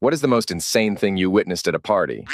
What is the most insane thing you witnessed at a party?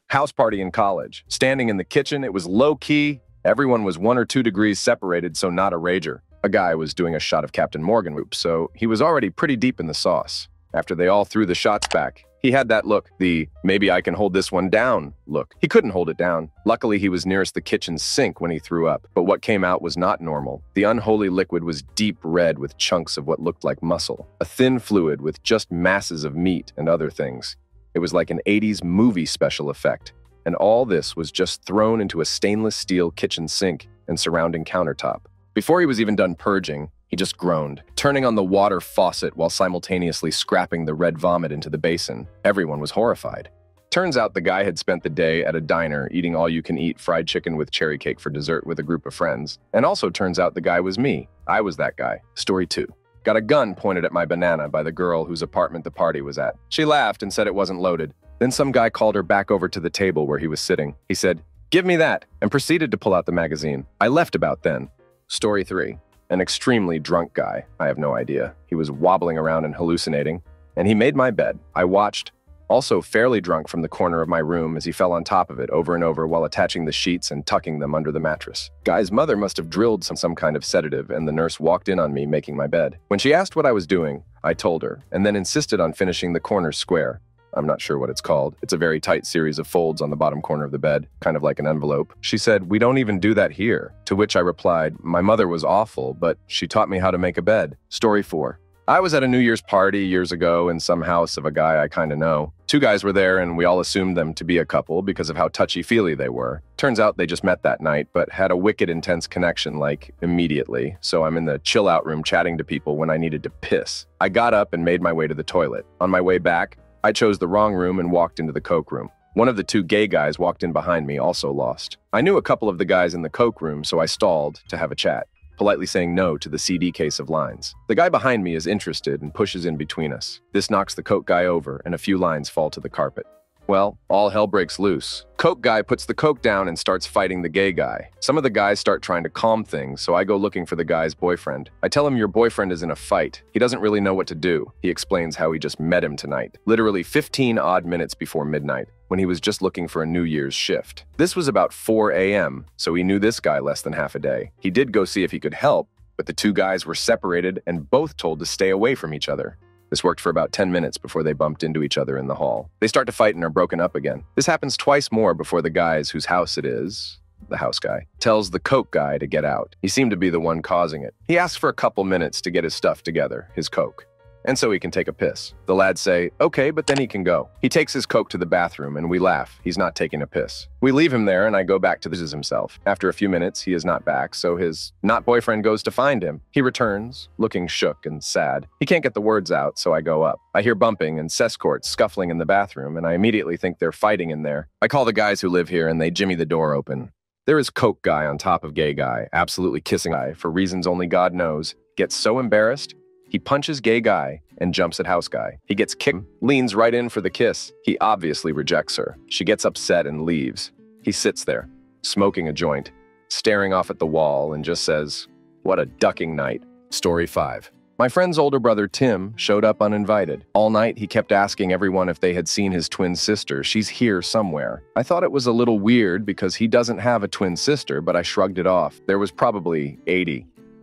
House party in college. Standing in the kitchen, it was low-key. Everyone was 1 or 2 degrees separated, so not a rager. A guy was doing a shot of Captain Morgan whoop, so he was already pretty deep in the sauce. After they all threw the shots back, he had that look, the maybe I can hold this one down look. He couldn't hold it down. Luckily, he was nearest the kitchen sink when he threw up, but what came out was not normal. The unholy liquid was deep red with chunks of what looked like muscle, a thin fluid with just masses of meat and other things. It was like an 80s movie special effect, and all this was just thrown into a stainless steel kitchen sink and surrounding countertop. Before he was even done purging, he just groaned, turning on the water faucet while simultaneously scrapping the red vomit into the basin. Everyone was horrified. Turns out the guy had spent the day at a diner eating all-you-can-eat fried chicken with cherry cake for dessert with a group of friends. And also turns out the guy was me. I was that guy. Story 2. Got a gun pointed at my banana by the girl whose apartment the party was at. She laughed and said it wasn't loaded. Then some guy called her back over to the table where he was sitting. He said, "Give me that," and proceeded to pull out the magazine. I left about then. Story 3. An extremely drunk guy. I have no idea. He was wobbling around and hallucinating, and he made my bed. I watched, also fairly drunk, from the corner of my room as he fell on top of it over and over while attaching the sheets and tucking them under the mattress. Guy's mother must have drilled some kind of sedative, and the nurse walked in on me making my bed. When she asked what I was doing, I told her, and then insisted on finishing the corner square. I'm not sure what it's called. It's a very tight series of folds on the bottom corner of the bed, kind of like an envelope. She said, "We don't even do that here." To which I replied, "My mother was awful, but she taught me how to make a bed." Story 4. I was at a New Year's party years ago in some house of a guy I kinda know. 2 guys were there and we all assumed them to be a couple because of how touchy-feely they were. Turns out they just met that night, but had a wicked intense connection, like, immediately. So I'm in the chill-out room chatting to people when I needed to piss. I got up and made my way to the toilet. On my way back, I chose the wrong room and walked into the coke room. One of the 2 gay guys walked in behind me, also lost. I knew a couple of the guys in the coke room, so I stalled to have a chat, politely saying no to the CD case of lines. The guy behind me is interested and pushes in between us. This knocks the coke guy over, and a few lines fall to the carpet. Well, all hell breaks loose. Coke guy puts the coke down and starts fighting the gay guy. Some of the guys start trying to calm things, so I go looking for the guy's boyfriend. I tell him your boyfriend is in a fight. He doesn't really know what to do. He explains how he just met him tonight, literally 15 odd minutes before midnight, when he was just looking for a New Year's shift. This was about 4 a.m., so he knew this guy less than half a day. He did go see if he could help, but the 2 guys were separated and both told to stay away from each other. This worked for about 10 minutes before they bumped into each other in the hall. They start to fight and are broken up again. This happens twice more before the guys whose house it is, the house guy, tells the coke guy to get out. He seemed to be the one causing it. He asks for a couple minutes to get his stuff together, his coke, and so he can take a piss. The lads say, "Okay, but then he can go." He takes his coke to the bathroom and we laugh. He's not taking a piss. We leave him there and I go back to this himself. After a few minutes, he is not back, so his not boyfriend goes to find him. He returns, looking shook and sad. He can't get the words out, so I go up. I hear bumping and Sescorts scuffling in the bathroom, and I immediately think they're fighting in there. I call the guys who live here and they jimmy the door open. There is coke guy on top of gay guy, absolutely kissing guy for reasons only God knows. Gets so embarrassed, he punches gay guy and jumps at house guy. He gets kicked, leans right in for the kiss. He obviously rejects her. She gets upset and leaves. He sits there, smoking a joint, staring off at the wall, and just says, "What a ducking night." Story 5. My friend's older brother, Tim, showed up uninvited. All night, he kept asking everyone if they had seen his twin sister. She's here somewhere. I thought it was a little weird because he doesn't have a twin sister, but I shrugged it off. There was probably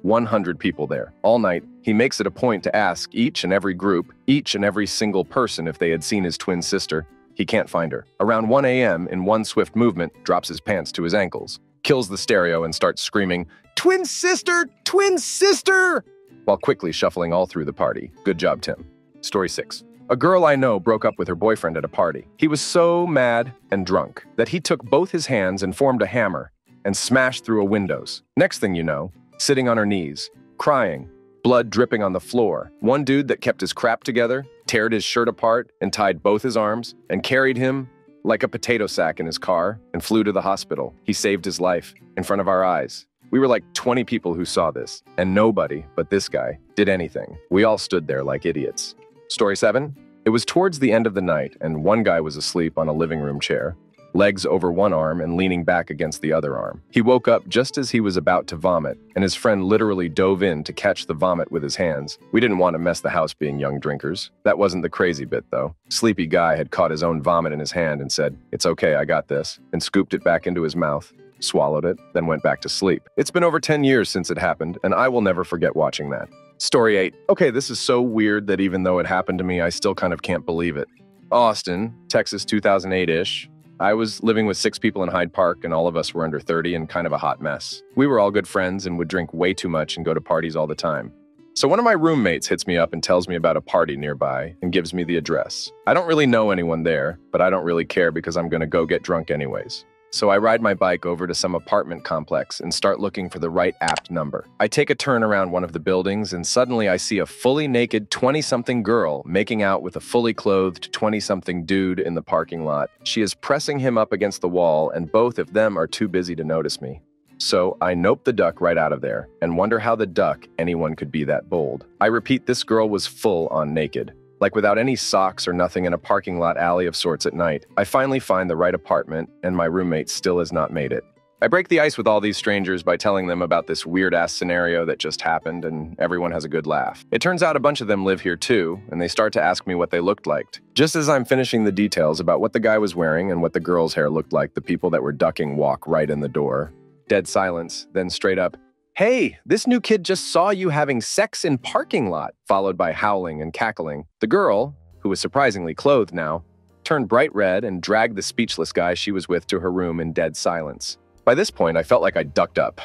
100 people there. All night, he makes it a point to ask each and every group, each and every single person if they had seen his twin sister. He can't find her. Around 1 a.m., in one swift movement, drops his pants to his ankles, kills the stereo and starts screaming, "Twin sister! Twin sister!" while quickly shuffling all through the party. Good job, Tim. Story 6. A girl I know broke up with her boyfriend at a party. He was so mad and drunk that he took both his hands and formed a hammer and smashed through a windows. Next thing you know, sitting on her knees, crying, blood dripping on the floor. One dude that kept his crap together, teared his shirt apart and tied both his arms and carried him like a potato sack in his car and flew to the hospital. He saved his life in front of our eyes. We were like 20 people who saw this, and nobody but this guy did anything. We all stood there like idiots. Story 7. It was towards the end of the night, and one guy was asleep on a living room chair. legs over one arm and leaning back against the other arm. He woke up just as he was about to vomit, and his friend literally dove in to catch the vomit with his hands. We didn't want to mess the house being young drinkers. That wasn't the crazy bit, though. Sleepy guy had caught his own vomit in his hand and said, "It's okay, I got this," and scooped it back into his mouth, swallowed it, then went back to sleep. It's been over 10 years since it happened, and I will never forget watching that. Story 8. Okay, this is so weird that even though it happened to me, I still kind of can't believe it. Austin, Texas, 2008-ish. I was living with 6 people in Hyde Park, and all of us were under 30 and kind of a hot mess. We were all good friends and would drink way too much and go to parties all the time. So one of my roommates hits me up and tells me about a party nearby and gives me the address. I don't really know anyone there, but I don't really care because I'm going to go get drunk anyways. So I ride my bike over to some apartment complex and start looking for the right apt number. I take a turn around one of the buildings and suddenly I see a fully naked 20-something girl making out with a fully clothed 20-something dude in the parking lot. She is pressing him up against the wall and both of them are too busy to notice me. So I nope the duck right out of there and wonder how the duck anyone could be that bold. I repeat, this girl was full on naked. Like without any socks or nothing in a parking lot alley of sorts at night. I finally find the right apartment, and my roommate still has not made it. I break the ice with all these strangers by telling them about this weird-ass scenario that just happened, and everyone has a good laugh. It turns out a bunch of them live here too, and they start to ask me what they looked like. Just as I'm finishing the details about what the guy was wearing and what the girl's hair looked like, the people that were ducking walk right in the door. Dead silence, then straight up, "Hey, this new kid just saw you having sex in parking lot," followed by howling and cackling. The girl, who was surprisingly clothed now, turned bright red and dragged the speechless guy she was with to her room in dead silence. By this point, I felt like I ducked up.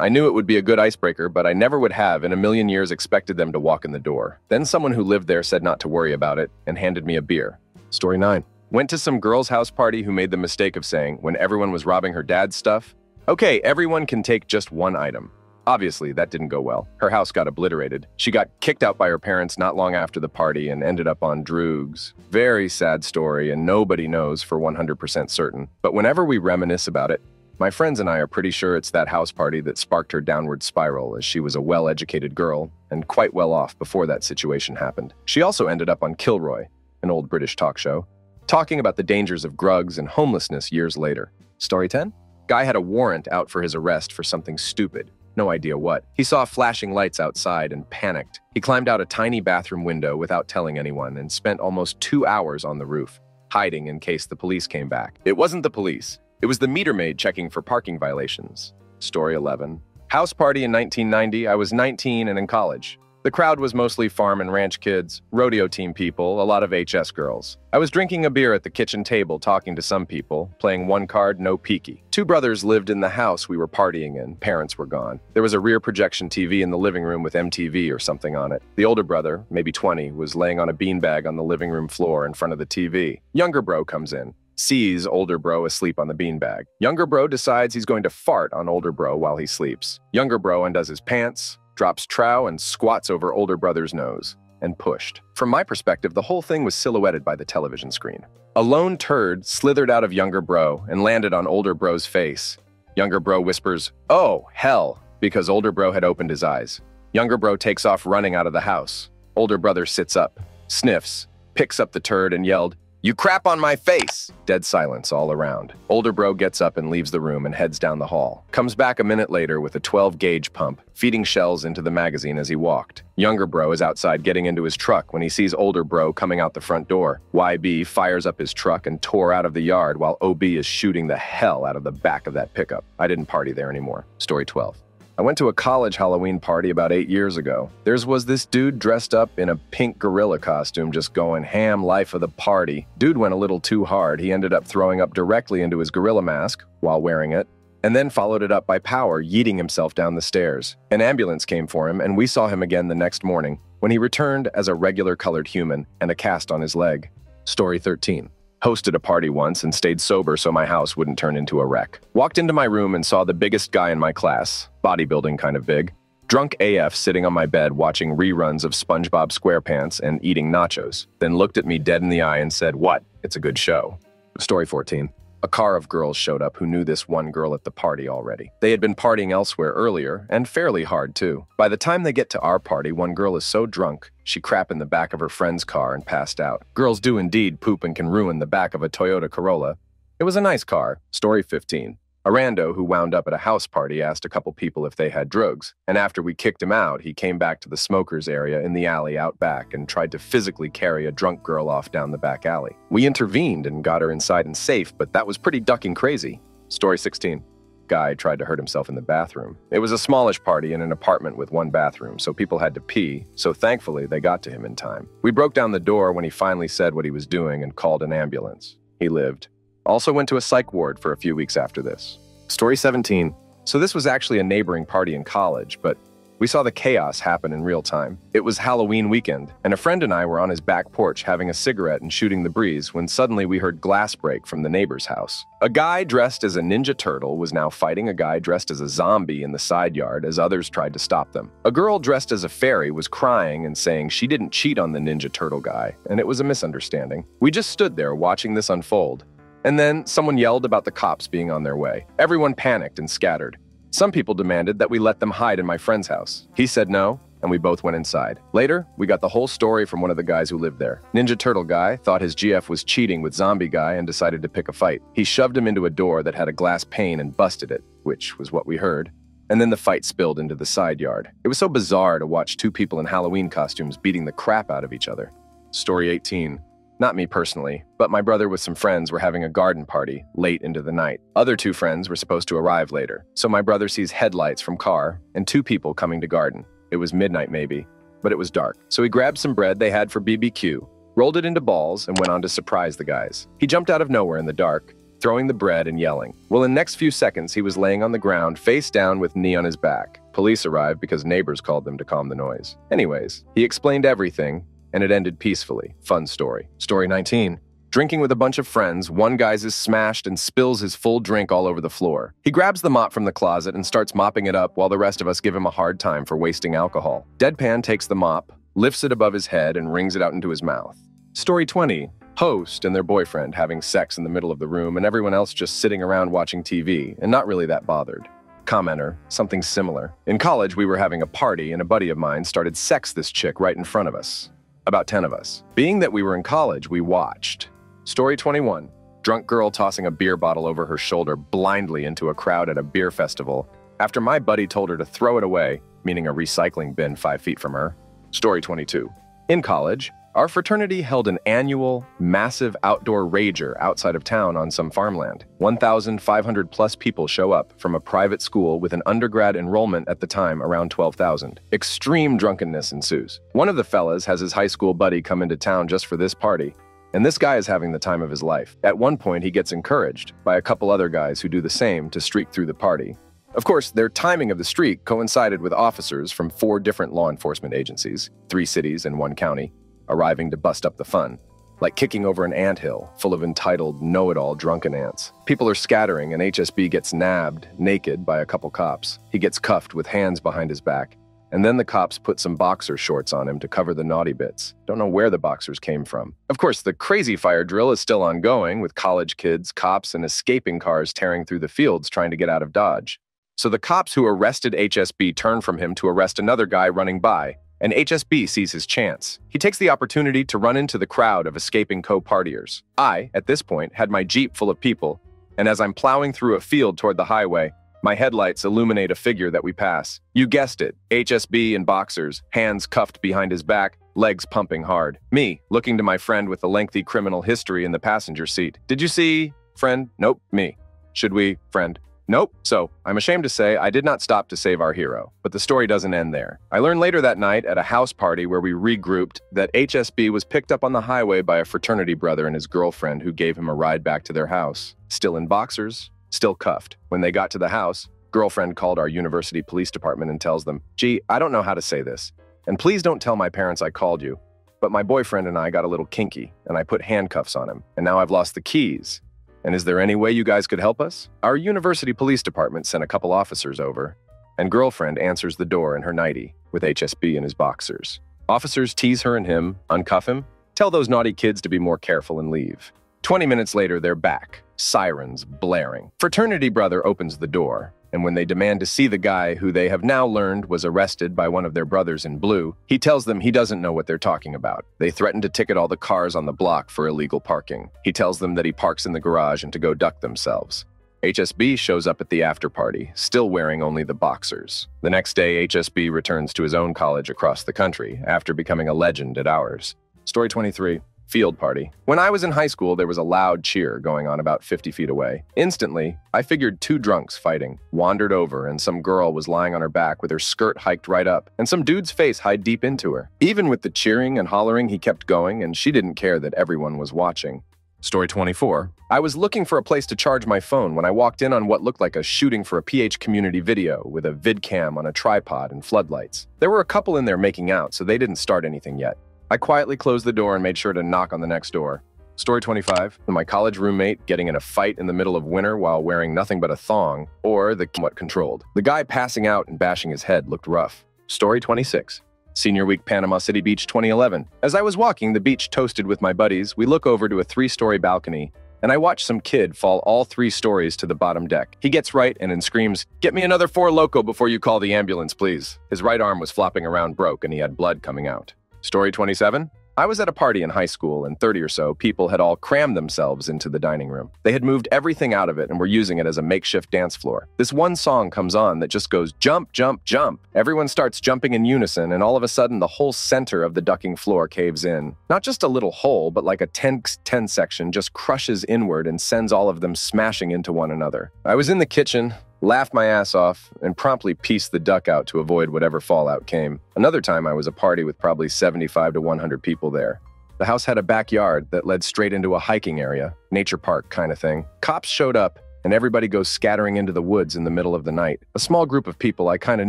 I knew it would be a good icebreaker, but I never would have in a million years expected them to walk in the door. Then someone who lived there said not to worry about it and handed me a beer. Story 9. Went to some girl's house party who made the mistake of saying, when everyone was robbing her dad's stuff, "Okay, everyone can take just one item." Obviously, that didn't go well. Her house got obliterated. She got kicked out by her parents not long after the party and ended up on droogs. Very sad story, and nobody knows for 100% certain. But whenever we reminisce about it, my friends and I are pretty sure it's that house party that sparked her downward spiral, as she was a well-educated girl and quite well off before that situation happened. She also ended up on Kilroy, an old British talk show, talking about the dangers of drugs and homelessness years later. Story 10? Guy had a warrant out for his arrest for something stupid. No idea what. He saw flashing lights outside and panicked. He climbed out a tiny bathroom window without telling anyone and spent almost 2 hours on the roof, hiding in case the police came back. It wasn't the police. It was the meter maid checking for parking violations. Story 11. House party in 1990. I was 19 and in college. The crowd was mostly farm and ranch kids, rodeo team people, a lot of HS girls. I was drinking a beer at the kitchen table talking to some people, playing one card, no peeky. 2 brothers lived in the house we were partying in. Parents were gone. There was a rear projection TV in the living room with MTV or something on it. The older brother, maybe 20, was laying on a beanbag on the living room floor in front of the TV. Younger bro comes in, sees older bro asleep on the beanbag. Younger bro decides he's going to fart on older bro while he sleeps. Younger bro undoes his pants, drops trow, and squats over older brother's nose, and pushed. From my perspective, the whole thing was silhouetted by the television screen. A lone turd slithered out of younger bro and landed on older bro's face. Younger bro whispers, "Oh, hell," because older bro had opened his eyes. Younger bro takes off running out of the house. Older brother sits up, sniffs, picks up the turd and yelled, "You crap on my face!" Dead silence all around. Older bro gets up and leaves the room and heads down the hall. Comes back a minute later with a 12-gauge pump, feeding shells into the magazine as he walked. Younger bro is outside getting into his truck when he sees older bro coming out the front door. YB fires up his truck and tore out of the yard while OB is shooting the hell out of the back of that pickup. I didn't party there anymore. Story 12. I went to a college Halloween party about 8 years ago. There was this dude dressed up in a pink gorilla costume just going ham life of the party. Dude went a little too hard. He ended up throwing up directly into his gorilla mask while wearing it, and then followed it up by power, yeeting himself down the stairs. An ambulance came for him, and we saw him again the next morning when he returned as a regular colored human and a cast on his leg. Story 13. Hosted a party once and stayed sober so my house wouldn't turn into a wreck. Walked into my room and saw the biggest guy in my class, bodybuilding kind of big, drunk AF sitting on my bed watching reruns of SpongeBob SquarePants and eating nachos, then looked at me dead in the eye and said, "What? It's a good show." Story 14. A car of girls showed up who knew this one girl at the party already. They had been partying elsewhere earlier, and fairly hard too. By the time they get to our party, one girl is so drunk, she crapped in the back of her friend's car and passed out. Girls do indeed poop and can ruin the back of a Toyota Corolla. It was a nice car. Story 15. A rando who wound up at a house party asked a couple people if they had drugs, and after we kicked him out, he came back to the smokers area in the alley out back and tried to physically carry a drunk girl off down the back alley. We intervened and got her inside and safe, but that was pretty ducking crazy. Story 16. Guy tried to hurt himself in the bathroom. It was a smallish party in an apartment with one bathroom, so people had to pee, so thankfully they got to him in time. We broke down the door when he finally said what he was doing and called an ambulance. He lived. Also went to a psych ward for a few weeks after this. Story 17. So this was actually a neighboring party in college, but we saw the chaos happen in real time. It was Halloween weekend, and a friend and I were on his back porch having a cigarette and shooting the breeze when suddenly we heard glass break from the neighbor's house. A guy dressed as a Ninja Turtle was now fighting a guy dressed as a zombie in the side yard as others tried to stop them. A girl dressed as a fairy was crying and saying she didn't cheat on the Ninja Turtle guy, and it was a misunderstanding. We just stood there watching this unfold. And then someone yelled about the cops being on their way. Everyone panicked and scattered. Some people demanded that we let them hide in my friend's house. He said no, and we both went inside. Later, we got the whole story from one of the guys who lived there. Ninja Turtle guy thought his GF was cheating with zombie guy and decided to pick a fight. He shoved him into a door that had a glass pane and busted it, which was what we heard. And then the fight spilled into the side yard. It was so bizarre to watch two people in Halloween costumes beating the crap out of each other. Story 18. Not me personally, but my brother with some friends were having a garden party late into the night. Other two friends were supposed to arrive later, so my brother sees headlights from car and two people coming to garden. It was midnight maybe, but it was dark. So he grabbed some bread they had for BBQ, rolled it into balls, and went on to surprise the guys. He jumped out of nowhere in the dark, throwing the bread and yelling. Well, in the next few seconds, he was laying on the ground, face down with knee on his back. Police arrived because neighbors called them to calm the noise. Anyways, he explained everything, and it ended peacefully. Fun story. Story 19. Drinking with a bunch of friends, one guy's is smashed and spills his full drink all over the floor. He grabs the mop from the closet and starts mopping it up while the rest of us give him a hard time for wasting alcohol. Deadpan takes the mop, lifts it above his head, and wrings it out into his mouth. Story 20. Host and their boyfriend having sex in the middle of the room and everyone else just sitting around watching TV and not really that bothered. Commenter, something similar. In college, we were having a party and a buddy of mine started sex this chick right in front of us. About 10 of us. Being that we were in college, we watched. Story 21. Drunk girl tossing a beer bottle over her shoulder blindly into a crowd at a beer festival after my buddy told her to throw it away, meaning a recycling bin 5 feet from her. Story 22. In college, our fraternity held an annual, massive outdoor rager outside of town on some farmland. 1,500 plus people show up from a private school with an undergrad enrollment at the time around 12,000. Extreme drunkenness ensues. One of the fellas has his high school buddy come into town just for this party, and this guy is having the time of his life. At one point, he gets encouraged by a couple other guys who do the same to streak through the party. Of course, their timing of the streak coincided with officers from 4 different law enforcement agencies, 3 cities and 1 county, arriving to bust up the fun, like kicking over an anthill full of entitled know-it-all drunken ants. People are scattering and HSB gets nabbed, naked, by a couple cops. He gets cuffed with hands behind his back, and then the cops put some boxer shorts on him to cover the naughty bits. Don't know where the boxers came from. Of course, the crazy fire drill is still ongoing, with college kids, cops, and escaping cars tearing through the fields trying to get out of Dodge. So the cops who arrested HSB turn from him to arrest another guy running by, and HSB sees his chance. He takes the opportunity to run into the crowd of escaping co-partiers. I, at this point, had my Jeep full of people, and as I'm plowing through a field toward the highway, my headlights illuminate a figure that we pass. You guessed it, HSB in boxers, hands cuffed behind his back, legs pumping hard. Me, looking to my friend with a lengthy criminal history in the passenger seat. Did you see? Friend? Nope, me. Should we? Friend? Nope. So, I'm ashamed to say I did not stop to save our hero, but the story doesn't end there. I learned later that night at a house party where we regrouped that HSB was picked up on the highway by a fraternity brother and his girlfriend who gave him a ride back to their house. Still in boxers, still cuffed. When they got to the house, girlfriend called our university police department and tells them, "Gee, I don't know how to say this, and please don't tell my parents I called you, but my boyfriend and I got a little kinky, and I put handcuffs on him, and now I've lost the keys. And is there any way you guys could help us?" Our university police department sent a couple officers over, and girlfriend answers the door in her nightie with HSB in his boxers. Officers tease her and him, uncuff him, tell those naughty kids to be more careful and leave. 20 minutes later, they're back, sirens blaring. Fraternity brother opens the door. and when they demand to see the guy who they have now learned was arrested by one of their brothers in blue, he tells them he doesn't know what they're talking about. They threaten to ticket all the cars on the block for illegal parking. He tells them that he parks in the garage and to go duck themselves. HSB shows up at the after party, still wearing only the boxers. The next day, HSB returns to his own college across the country after becoming a legend at ours. Story 23. Field party. When I was in high school, there was a loud cheer going on about 50 feet away. Instantly, I figured two drunks fighting, wandered over, and some girl was lying on her back with her skirt hiked right up, and some dude's face hid deep into her. Even with the cheering and hollering, he kept going, and she didn't care that everyone was watching. Story 24. I was looking for a place to charge my phone when I walked in on what looked like a shooting for a PH community video with a vidcam on a tripod and floodlights. There were a couple in there making out, so they didn't start anything yet. I quietly closed the door and made sure to knock on the next door. Story 25. My college roommate getting in a fight in the middle of winter while wearing nothing but a thong, or the somewhat controlled. The guy passing out and bashing his head looked rough. Story 26. Senior Week, Panama City Beach 2011. As I was walking the beach toasted with my buddies, we look over to a 3-story balcony, and I watch some kid fall all 3 stories to the bottom deck. He gets right and then screams, "Get me another 4 Loko before you call the ambulance, please." His right arm was flopping around broke, and he had blood coming out. Story 27. I was at a party in high school, and 30 or so people had all crammed themselves into the dining room. They had moved everything out of it and were using it as a makeshift dance floor. This one song comes on that just goes jump, jump, jump. Everyone starts jumping in unison, and all of a sudden the whole center of the ducking floor caves in. Not just a little hole, but like a 10 section just crushes inward and sends all of them smashing into one another. I was in the kitchen, laughed my ass off, and promptly pieced the duck out to avoid whatever fallout came. Another time I was a party with probably 75 to 100 people there. The house had a backyard that led straight into a hiking area, nature park kind of thing. Cops showed up, and everybody goes scattering into the woods in the middle of the night. A small group of people I kind of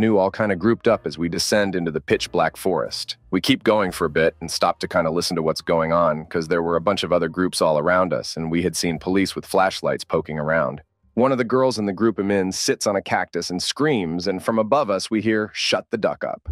knew all kind of grouped up as we descend into the pitch black forest. We keep going for a bit and stop to kind of listen to what's going on because there were a bunch of other groups all around us, and we had seen police with flashlights poking around. One of the girls in the group I'm in sits on a cactus and screams, and from above us we hear, "Shut the duck up."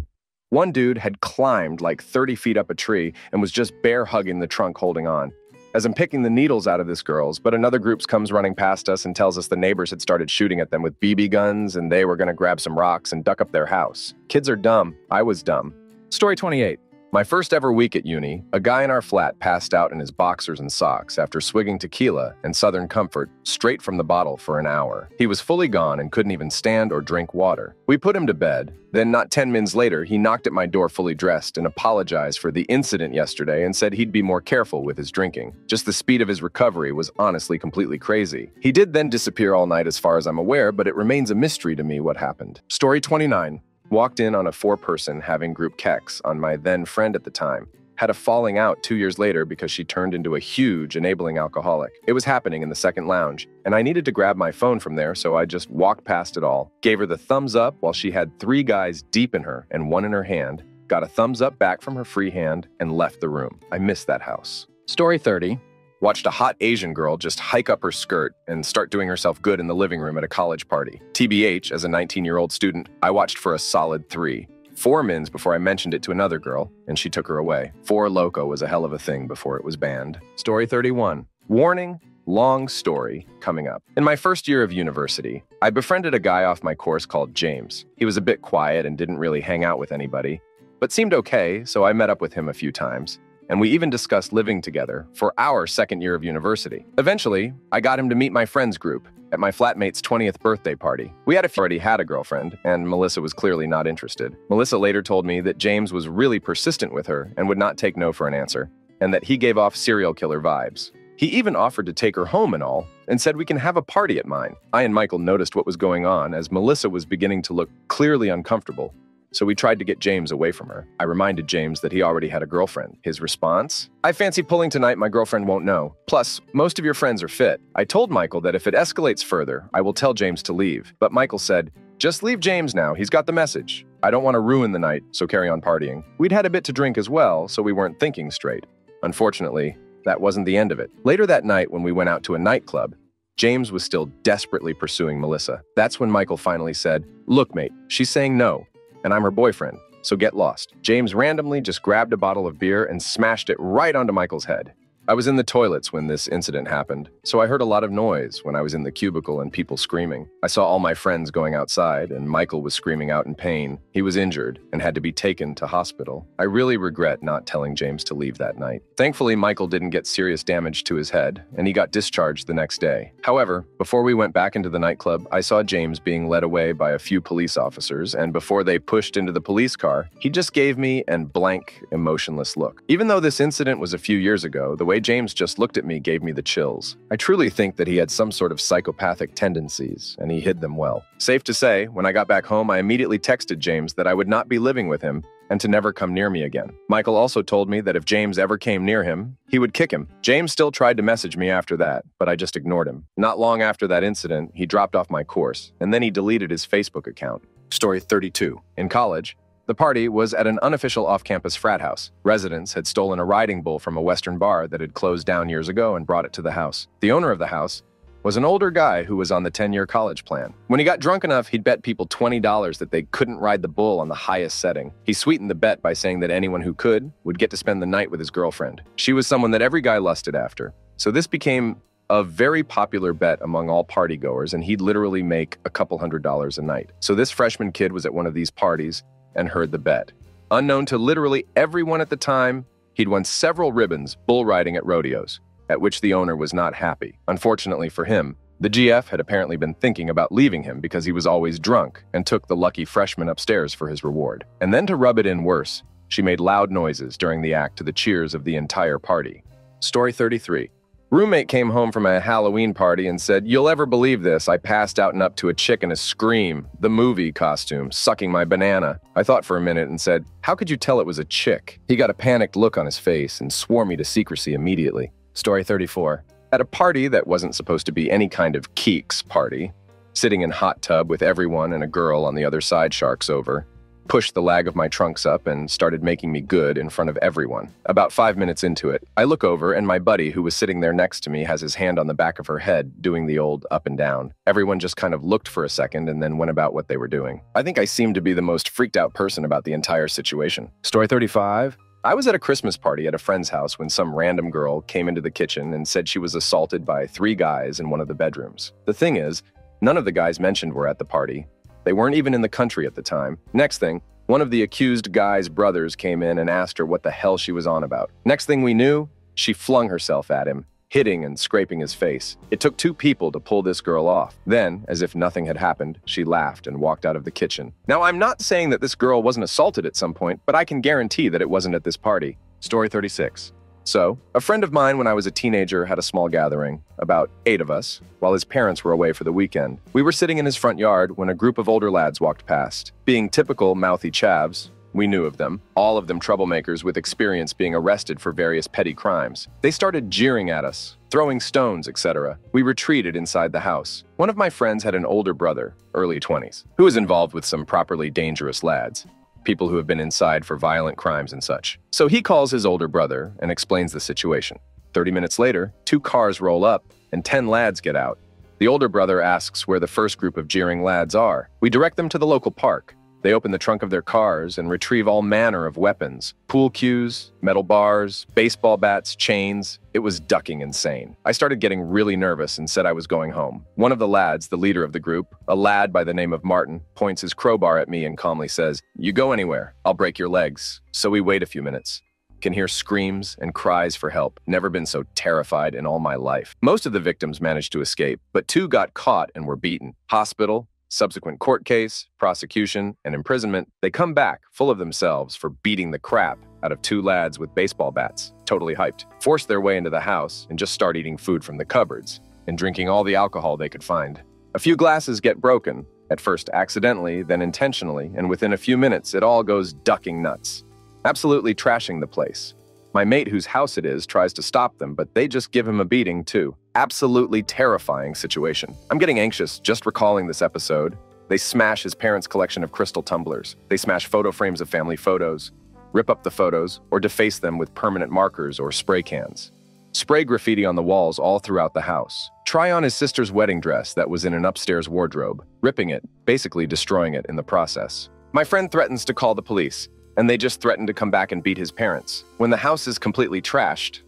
One dude had climbed like 30 feet up a tree and was just bear hugging the trunk holding on. As I'm picking the needles out of this girl's, but another group comes running past us and tells us the neighbors had started shooting at them with BB guns and they were going to grab some rocks and duck up their house. Kids are dumb. I was dumb. Story 28. My first ever week at uni, a guy in our flat passed out in his boxers and socks after swigging tequila and Southern Comfort straight from the bottle for an hour. He was fully gone and couldn't even stand or drink water. We put him to bed. Then not 10 minutes later, he knocked at my door fully dressed and apologized for the incident yesterday and said he'd be more careful with his drinking. Just the speed of his recovery was honestly completely crazy. He did then disappear all night as far as I'm aware, but it remains a mystery to me what happened. Story 29. Walked in on a 4-person having group kex on my then friend at the time. Had a falling out 2 years later because she turned into a huge enabling alcoholic. It was happening in the second lounge, and I needed to grab my phone from there, so I just walked past it all, gave her the thumbs up while she had 3 guys deep in her and 1 in her hand, got a thumbs up back from her free hand, and left the room. I missed that house. Story 30. Watched a hot Asian girl just hike up her skirt and start doing herself good in the living room at a college party. TBH, as a 19-year-old student, I watched for a solid 3. 4 mins before I mentioned it to another girl, and she took her away. 4 Loko was a hell of a thing before it was banned. Story 31. Warning, long story coming up. In my first year of university, I befriended a guy off my course called James. He was a bit quiet and didn't really hang out with anybody, but seemed okay, so I met up with him a few times. And we even discussed living together for our second year of university. Eventually, I got him to meet my friends group at my flatmate's 20th birthday party. We had already had a girlfriend, and Melissa was clearly not interested. Melissa later told me that James was really persistent with her and would not take no for an answer, and that he gave off serial killer vibes. He even offered to take her home and all, and said we can have a party at mine. I and Michael noticed what was going on as Melissa was beginning to look clearly uncomfortable. So we tried to get James away from her. I reminded James that he already had a girlfriend. His response? "I fancy pulling tonight, my girlfriend won't know. Plus, most of your friends are fit." I told Michael that if it escalates further, I will tell James to leave. But Michael said, "Just leave James now, he's got the message. I don't want to ruin the night, so carry on partying." We'd had a bit to drink as well, so we weren't thinking straight. Unfortunately, that wasn't the end of it. Later that night when we went out to a nightclub, James was still desperately pursuing Melissa. That's when Michael finally said, "Look, mate, she's saying no. And I'm her boyfriend, so get lost." James randomly just grabbed a bottle of beer and smashed it right onto Michael's head. I was in the toilets when this incident happened, so I heard a lot of noise when I was in the cubicle and people screaming. I saw all my friends going outside, and Michael was screaming out in pain. He was injured and had to be taken to hospital. I really regret not telling James to leave that night. Thankfully, Michael didn't get serious damage to his head, and he got discharged the next day. However, before we went back into the nightclub, I saw James being led away by a few police officers, and before they pushed into the police car, he just gave me a blank, emotionless look. Even though this incident was a few years ago, the way James just looked at me gave me the chills. I truly think that he had some sort of psychopathic tendencies, and he hid them well. Safe to say, when I got back home, I immediately texted James that I would not be living with him and to never come near me again. Michael also told me that if James ever came near him, he would kick him. James still tried to message me after that, but I just ignored him. Not long after that incident, he dropped off my course, and then he deleted his Facebook account. Story 32. In college, the party was at an unofficial off-campus frat house. Residents had stolen a riding bull from a Western bar that had closed down years ago and brought it to the house. The owner of the house was an older guy who was on the 10-year college plan. When he got drunk enough, he'd bet people $20 that they couldn't ride the bull on the highest setting. He sweetened the bet by saying that anyone who could would get to spend the night with his girlfriend. She was someone that every guy lusted after. So this became a very popular bet among all partygoers, and he'd literally make a couple $100s a night. So this freshman kid was at one of these parties and heard the bet. Unknown to literally everyone at the time, he'd won several ribbons bull riding at rodeos, at which the owner was not happy. Unfortunately for him, the GF had apparently been thinking about leaving him because he was always drunk and took the lucky freshman upstairs for his reward. And then to rub it in worse, she made loud noises during the act to the cheers of the entire party. Story 33. Roommate came home from a Halloween party and said, "You'll ever believe this, I passed out and up to a chick in a Scream, the movie costume, sucking my banana." I thought for a minute and said, "How could you tell it was a chick?" He got a panicked look on his face and swore me to secrecy immediately. Story 34. At a party that wasn't supposed to be any kind of keeks party, sitting in hot tub with everyone and a girl on the other side sharks over, pushed the lag of my trunks up and started making me good in front of everyone. About 5 minutes into it, I look over and my buddy who was sitting there next to me has his hand on the back of her head doing the old up and down. Everyone just kind of looked for a second and then went about what they were doing. I think I seemed to be the most freaked out person about the entire situation. Story 35. I was at a Christmas party at a friend's house when some random girl came into the kitchen and said she was assaulted by 3 guys in one of the bedrooms. The thing is, none of the guys mentioned were at the party. They weren't even in the country at the time. Next thing, one of the accused guy's brothers came in and asked her what the hell she was on about. Next thing we knew, she flung herself at him, hitting and scraping his face. It took 2 people to pull this girl off. Then, as if nothing had happened, she laughed and walked out of the kitchen. Now, I'm not saying that this girl wasn't assaulted at some point, but I can guarantee that it wasn't at this party. Story 36. So, a friend of mine when I was a teenager had a small gathering, about 8 of us, while his parents were away for the weekend. We were sitting in his front yard when a group of older lads walked past. Being typical mouthy chavs, we knew of them, all of them troublemakers with experience being arrested for various petty crimes. They started jeering at us, throwing stones, etc. We retreated inside the house. One of my friends had an older brother, early 20s, who was involved with some properly dangerous lads. People who have been inside for violent crimes and such. So he calls his older brother and explains the situation. 30 minutes later, 2 cars roll up and 10 lads get out. The older brother asks where the first group of jeering lads are. We direct them to the local park. They open the trunk of their cars and retrieve all manner of weapons. Pool cues, metal bars, baseball bats, chains. It was ducking insane. I started getting really nervous and said I was going home. One of the lads, the leader of the group, a lad by the name of Martin, points his crowbar at me and calmly says, "You go anywhere, I'll break your legs." So we wait a few minutes. Can hear screams and cries for help. Never been so terrified in all my life. Most of the victims managed to escape, but 2 got caught and were beaten. Hospital, subsequent court case, prosecution, and imprisonment. They come back full of themselves for beating the crap out of 2 lads with baseball bats, totally hyped, force their way into the house and just start eating food from the cupboards and drinking all the alcohol they could find. A few glasses get broken, at first accidentally, then intentionally, and within a few minutes it all goes ducking nuts, absolutely trashing the place. My mate whose house it is tries to stop them, but they just give him a beating too. Absolutely terrifying situation. I'm getting anxious just recalling this episode. They smash his parents' collection of crystal tumblers. They smash photo frames of family photos, rip up the photos, or deface them with permanent markers or spray cans. Spray graffiti on the walls all throughout the house. Try on his sister's wedding dress that was in an upstairs wardrobe, ripping it, basically destroying it in the process. My friend threatens to call the police. and they just threatened to come back and beat his parents. When the house is completely trashed,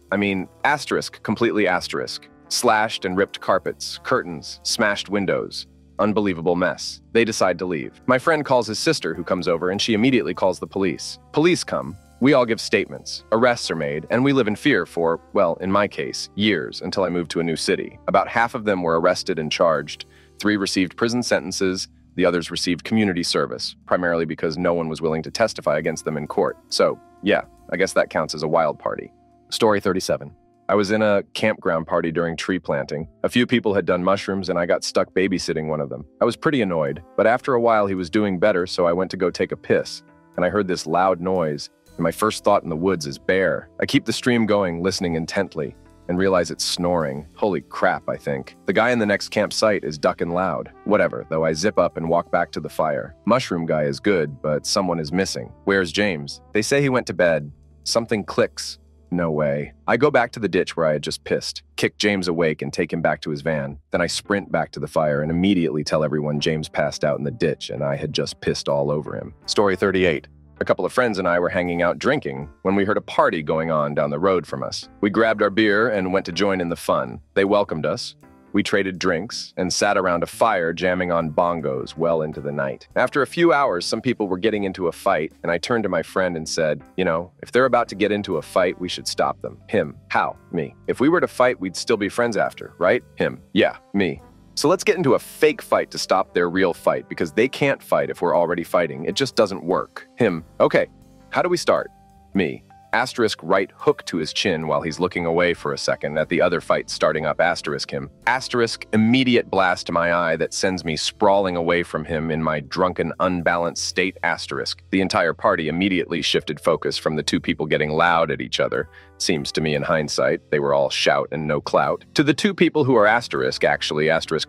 completely asterisk, slashed and ripped carpets, curtains, smashed windows, unbelievable mess. They decide to leave. My friend calls his sister, who comes over, and she immediately calls the police. Police come. We all give statements. Arrests are made, and we live in fear for, well, in my case, years until I moved to a new city. About half of them were arrested and charged. 3 received prison sentences. The others received community service, primarily because no one was willing to testify against them in court. So, yeah, I guess that counts as a wild party. Story 37. I was in a campground party during tree planting. A few people had done mushrooms and I got stuck babysitting one of them. I was pretty annoyed, but after a while he was doing better, so I went to go take a piss. And I heard this loud noise, and my first thought in the woods is bear. I keep the stream going, listening intently, and realize it's snoring. Holy crap, I think. The guy in the next campsite is ducking loud. Whatever, though I zip up and walk back to the fire. Mushroom guy is good, but someone is missing. Where's James? They say he went to bed. Something clicks. No way. I go back to the ditch where I had just pissed, kick James awake and take him back to his van. Then I sprint back to the fire and immediately tell everyone James passed out in the ditch and I had just pissed all over him. Story 38. A couple of friends and I were hanging out drinking when we heard a party going on down the road from us. We grabbed our beer and went to join in the fun. They welcomed us. We traded drinks and sat around a fire jamming on bongos well into the night. After a few hours, some people were getting into a fight, and I turned to my friend and said, if they're about to get into a fight, we should stop them. Him. How? Me. If we were to fight, we'd still be friends after, right? Him. Yeah, me. So let's get into a fake fight to stop their real fight, because they can't fight if we're already fighting. It just doesn't work. Him. Okay, how do we start? Me. Asterisk right hook to his chin while he's looking away for a second at the other fight starting up. Asterisk him. Asterisk immediate blast to my eye that sends me sprawling away from him in my drunken, unbalanced state. Asterisk. The entire party immediately shifted focus from the 2 people getting loud at each other. Seems to me in hindsight, they were all shout and no clout. To the 2 people who are asterisk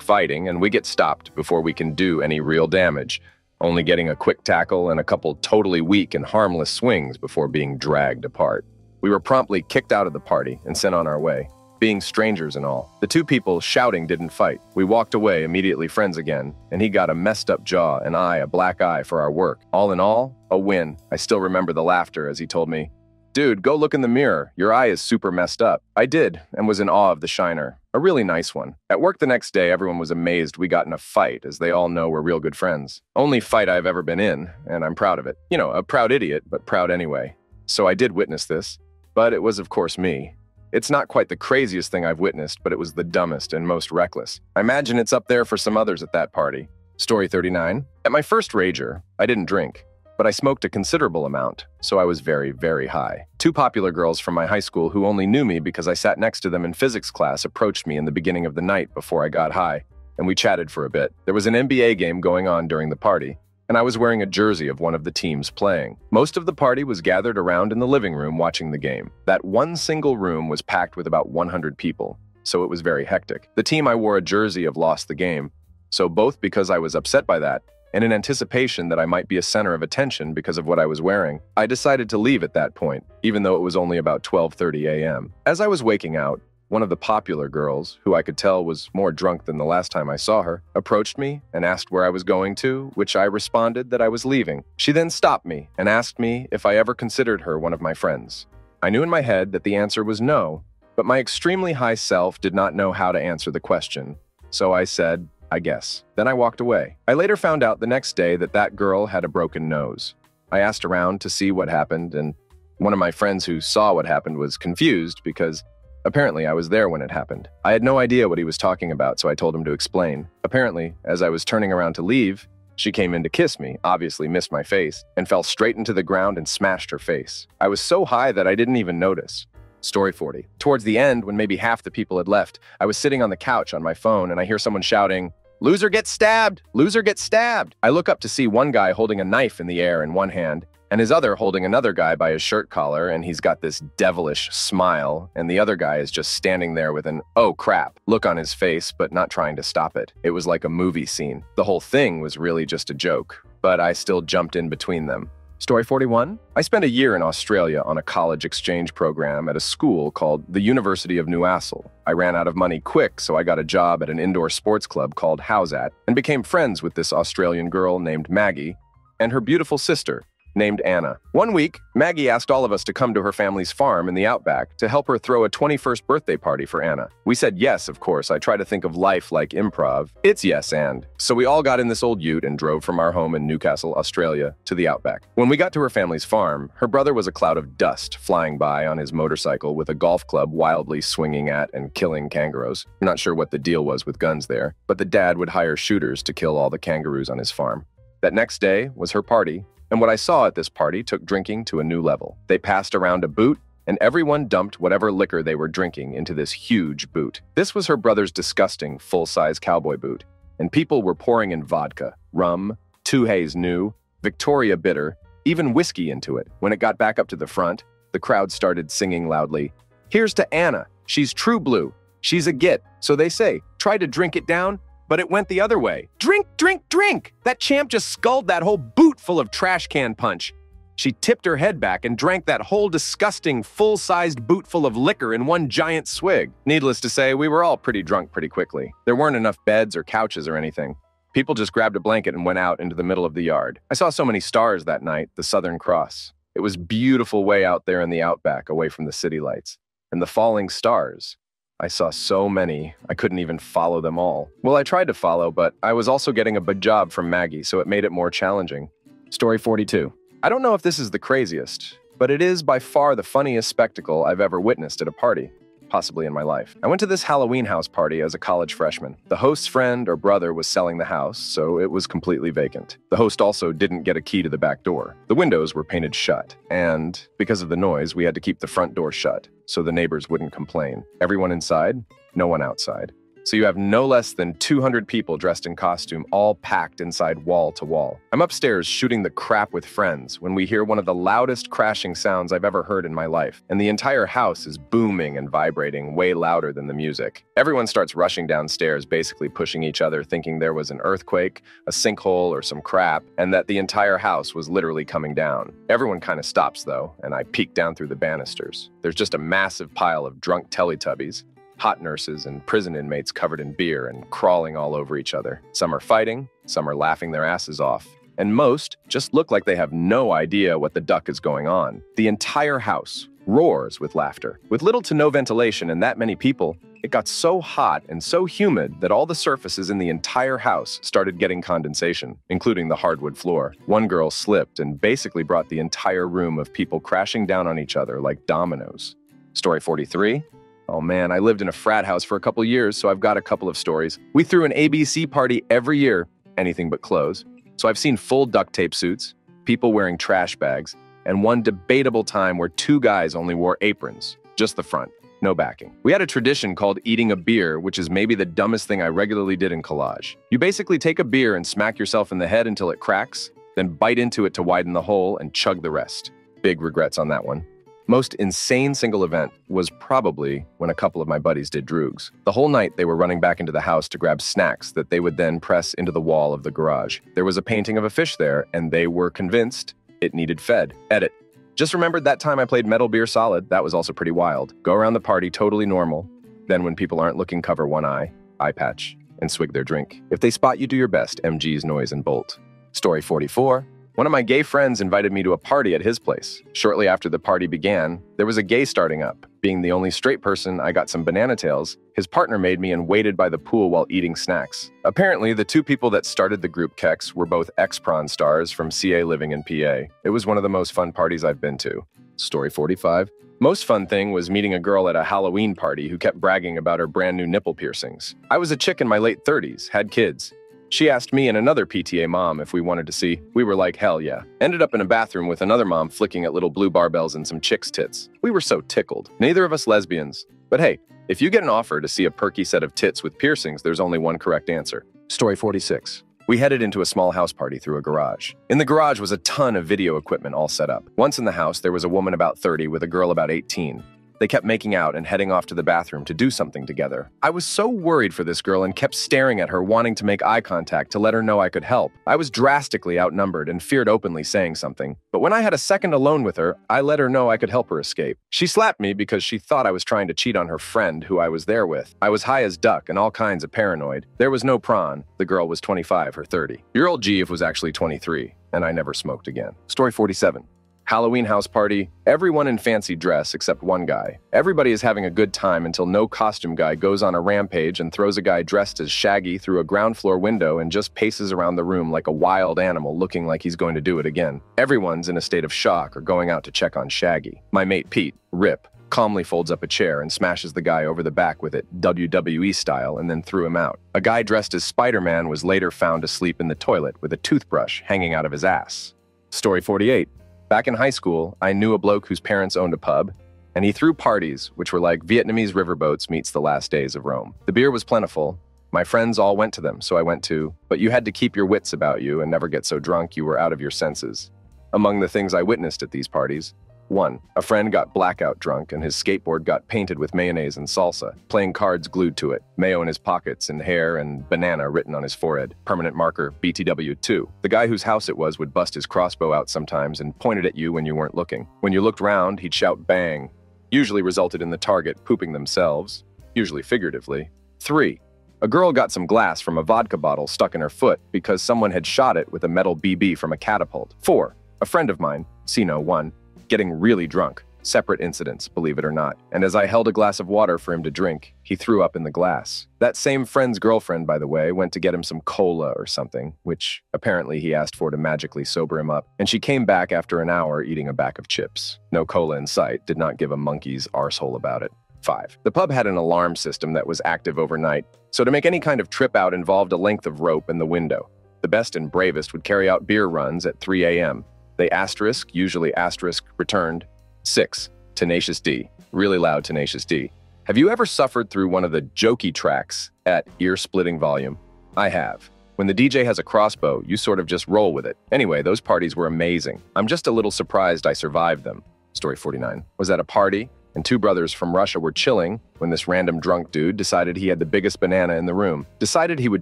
fighting, and we get stopped before we can do any real damage. Only getting a quick tackle and a couple totally weak and harmless swings before being dragged apart. We were promptly kicked out of the party and sent on our way, being strangers and all. The 2 people shouting didn't fight. We walked away immediately friends again, and he got a messed up jaw and I a black eye for our work. All in all, a win. I still remember the laughter as he told me, "Dude, go look in the mirror. Your eye is super messed up." I did, and was in awe of the shiner. A really nice one. At work the next day, everyone was amazed we got in a fight, as they all know we're real good friends. Only fight I've ever been in, and I'm proud of it. A proud idiot, but proud anyway. So I did witness this, but it was of course me. It's not quite the craziest thing I've witnessed, but it was the dumbest and most reckless. I imagine it's up there for some others at that party. Story 39. At my first rager, I didn't drink, but I smoked a considerable amount, so I was very, very high. 2 popular girls from my high school who only knew me because I sat next to them in physics class approached me in the beginning of the night before I got high, and we chatted for a bit. There was an NBA game going on during the party, and I was wearing a jersey of one of the teams playing. Most of the party was gathered around in the living room watching the game. That one single room was packed with about 100 people, so it was very hectic. The team I wore a jersey of lost the game, so both because I was upset by that, and in anticipation that I might be a center of attention because of what I was wearing, I decided to leave at that point, even though it was only about 12:30 a.m. As I was waking out, one of the popular girls, who I could tell was more drunk than the last time I saw her, approached me and asked where I was going to, which I responded that I was leaving. She then stopped me and asked me if I ever considered her one of my friends. I knew in my head that the answer was no, but my extremely high self did not know how to answer the question, so I said, "I guess." Then I walked away. I later found out the next day that that girl had a broken nose. I asked around to see what happened, and one of my friends who saw what happened was confused because apparently I was there when it happened. I had no idea what he was talking about, so I told him to explain. Apparently, as I was turning around to leave, she came in to kiss me, obviously missed my face, and fell straight into the ground and smashed her face. I was so high that I didn't even notice. Story 40. Towards the end, when maybe half the people had left, I was sitting on the couch on my phone and I hear someone shouting, "Loser gets stabbed! Loser gets stabbed!" I look up to see one guy holding a knife in the air in one hand, and his other holding another guy by his shirt collar, and he's got this devilish smile, and the other guy is just standing there with an "oh crap" look on his face, but not trying to stop it. It was like a movie scene. The whole thing was really just a joke, but I still jumped in between them. Story 41. I spent a year in Australia on a college exchange program at a school called the University of Newcastle. I ran out of money quick, so I got a job at an indoor sports club called Howsat and became friends with this Australian girl named Maggie and her beautiful sister named Anna. One week, Maggie asked all of us to come to her family's farm in the outback to help her throw a 21st birthday party for Anna. We said yes, of course. I try to think of life like improv. It's yes and. So we all got in this old ute and drove from our home in Newcastle, Australia, to the outback. When we got to her family's farm, her brother was a cloud of dust flying by on his motorcycle with a golf club wildly swinging at and killing kangaroos. I'm not sure what the deal was with guns there, but the dad would hire shooters to kill all the kangaroos on his farm. That next day was her party, and what I saw at this party took drinking to a new level. They passed around a boot, and everyone dumped whatever liquor they were drinking into this huge boot. This was her brother's disgusting full-size cowboy boot, and people were pouring in vodka, rum, Two Hays New, Victoria Bitter, even whiskey into it. When it got back up to the front, the crowd started singing loudly, "Here's to Anna, she's true blue, she's a git, so they say, try to drink it down." But it went the other way. Drink, drink, drink! That champ just sculled that whole boot full of trash can punch. She tipped her head back and drank that whole disgusting, full-sized boot full of liquor in one giant swig. Needless to say, we were all pretty drunk pretty quickly. There weren't enough beds or couches or anything. People just grabbed a blanket and went out into the middle of the yard. I saw so many stars that night, the Southern Cross. It was beautiful way out there in the outback, away from the city lights. And the falling stars. I saw so many, I couldn't even follow them all. Well, I tried to follow, but I was also getting a big job from Maggie, so it made it more challenging. Story 42. I don't know if this is the craziest, but it is by far the funniest spectacle I've ever witnessed at a party, possibly in my life. I went to this Halloween house party as a college freshman. The host's friend or brother was selling the house, so it was completely vacant. The host also didn't get a key to the back door. The windows were painted shut, and because of the noise, we had to keep the front door shut, so the neighbors wouldn't complain. Everyone inside, no one outside. So you have no less than 200 people dressed in costume, all packed inside wall to wall. I'm upstairs shooting the crap with friends when we hear one of the loudest crashing sounds I've ever heard in my life, and the entire house is booming and vibrating way louder than the music. Everyone starts rushing downstairs, basically pushing each other, thinking there was an earthquake, a sinkhole, or some crap, and that the entire house was literally coming down. Everyone kind of stops though, and I peek down through the banisters. There's just a massive pile of drunk Teletubbies, hot nurses and prison inmates covered in beer and crawling all over each other. Some are fighting, some are laughing their asses off, and most just look like they have no idea what the duck is going on. The entire house roars with laughter. With little to no ventilation and that many people, it got so hot and so humid that all the surfaces in the entire house started getting condensation, including the hardwood floor. One girl slipped and basically brought the entire room of people crashing down on each other like dominoes. Story 43. Oh man, I lived in a frat house for a couple years, so I've got a couple of stories. We threw an ABC party every year, anything but clothes. So I've seen full duct tape suits, people wearing trash bags, and one debatable time where two guys only wore aprons, just the front, no backing. We had a tradition called eating a beer, which is maybe the dumbest thing I regularly did in collage. You basically take a beer and smack yourself in the head until it cracks, then bite into it to widen the hole and chug the rest. Big regrets on that one. Most insane single event was probably when a couple of my buddies did droogs. The whole night they were running back into the house to grab snacks that they would then press into the wall of the garage. There was a painting of a fish there, and they were convinced it needed fed. Edit. Just remembered that time I played Metal Gear Solid. That was also pretty wild. Go around the party totally normal. Then when people aren't looking, cover one eye patch, and swig their drink. If they spot you, do your best. MG's Noise and Bolt. Story 44. One of my gay friends invited me to a party at his place. Shortly after the party began, there was a gay starting up. Being the only straight person, I got some banana tails. His partner made me and waited by the pool while eating snacks. Apparently, the two people that started the group Kex were both ex-prawn stars from CA living in PA. It was one of the most fun parties I've been to. Story 45. Most fun thing was meeting a girl at a Halloween party who kept bragging about her brand new nipple piercings. I was a chick in my late 30s, had kids. She asked me and another PTA mom if we wanted to see. We were like, hell yeah. Ended up in a bathroom with another mom flicking at little blue barbells and some chicks' tits. We were so tickled. Neither of us lesbians. But hey, if you get an offer to see a perky set of tits with piercings, there's only one correct answer. Story 46. We headed into a small house party through a garage. In the garage was a ton of video equipment all set up. Once in the house, there was a woman about 30 with a girl about 18. They kept making out and heading off to the bathroom to do something together. I was so worried for this girl and kept staring at her, wanting to make eye contact to let her know I could help. I was drastically outnumbered and feared openly saying something. But when I had a second alone with her, I let her know I could help her escape. She slapped me because she thought I was trying to cheat on her friend who I was there with. I was high as duck and all kinds of paranoid. There was no prawn. The girl was 25 or 30. Your old Jeeve was actually 23, and I never smoked again. Story 47. Halloween house party, everyone in fancy dress except one guy. Everybody is having a good time until no costume guy goes on a rampage and throws a guy dressed as Shaggy through a ground floor window and just paces around the room like a wild animal looking like he's going to do it again. Everyone's in a state of shock or going out to check on Shaggy. My mate Pete, Rip, calmly folds up a chair and smashes the guy over the back with it, WWE style, and then threw him out. A guy dressed as Spider-Man was later found asleep in the toilet with a toothbrush hanging out of his ass. Story 48. Back in high school, I knew a bloke whose parents owned a pub, and he threw parties, which were like Vietnamese riverboats meets the last days of Rome. The beer was plentiful. My friends all went to them, so I went too, but you had to keep your wits about you and never get so drunk you were out of your senses. Among the things I witnessed at these parties, 1. A friend got blackout drunk and his skateboard got painted with mayonnaise and salsa, playing cards glued to it, mayo in his pockets and hair and banana written on his forehead, permanent marker BTW. 2. The guy whose house it was would bust his crossbow out sometimes and point it at you when you weren't looking. When you looked round, he'd shout bang, usually resulted in the target pooping themselves, usually figuratively. 3. A girl got some glass from a vodka bottle stuck in her foot because someone had shot it with a metal BB from a catapult. 4. A friend of mine, Sino 1, getting really drunk. Separate incidents, believe it or not. And as I held a glass of water for him to drink, he threw up in the glass. That same friend's girlfriend, by the way, went to get him some cola or something, which apparently he asked for to magically sober him up, and she came back after an hour eating a bag of chips. No cola in sight, did not give a monkey's arsehole about it. 5. The pub had an alarm system that was active overnight, so to make any kind of trip out involved a length of rope in the window. The best and bravest would carry out beer runs at 3 a.m. They asterisk, usually asterisk, returned. 6. Tenacious D. Really loud Tenacious D. Have you ever suffered through one of the jokey tracks at ear-splitting volume? I have. When the DJ has a crossbow, you sort of just roll with it. Anyway, those parties were amazing. I'm just a little surprised I survived them. Story 49. Was at a party, and 2 brothers from Russia were chilling when this random drunk dude decided he had the biggest banana in the room, decided he would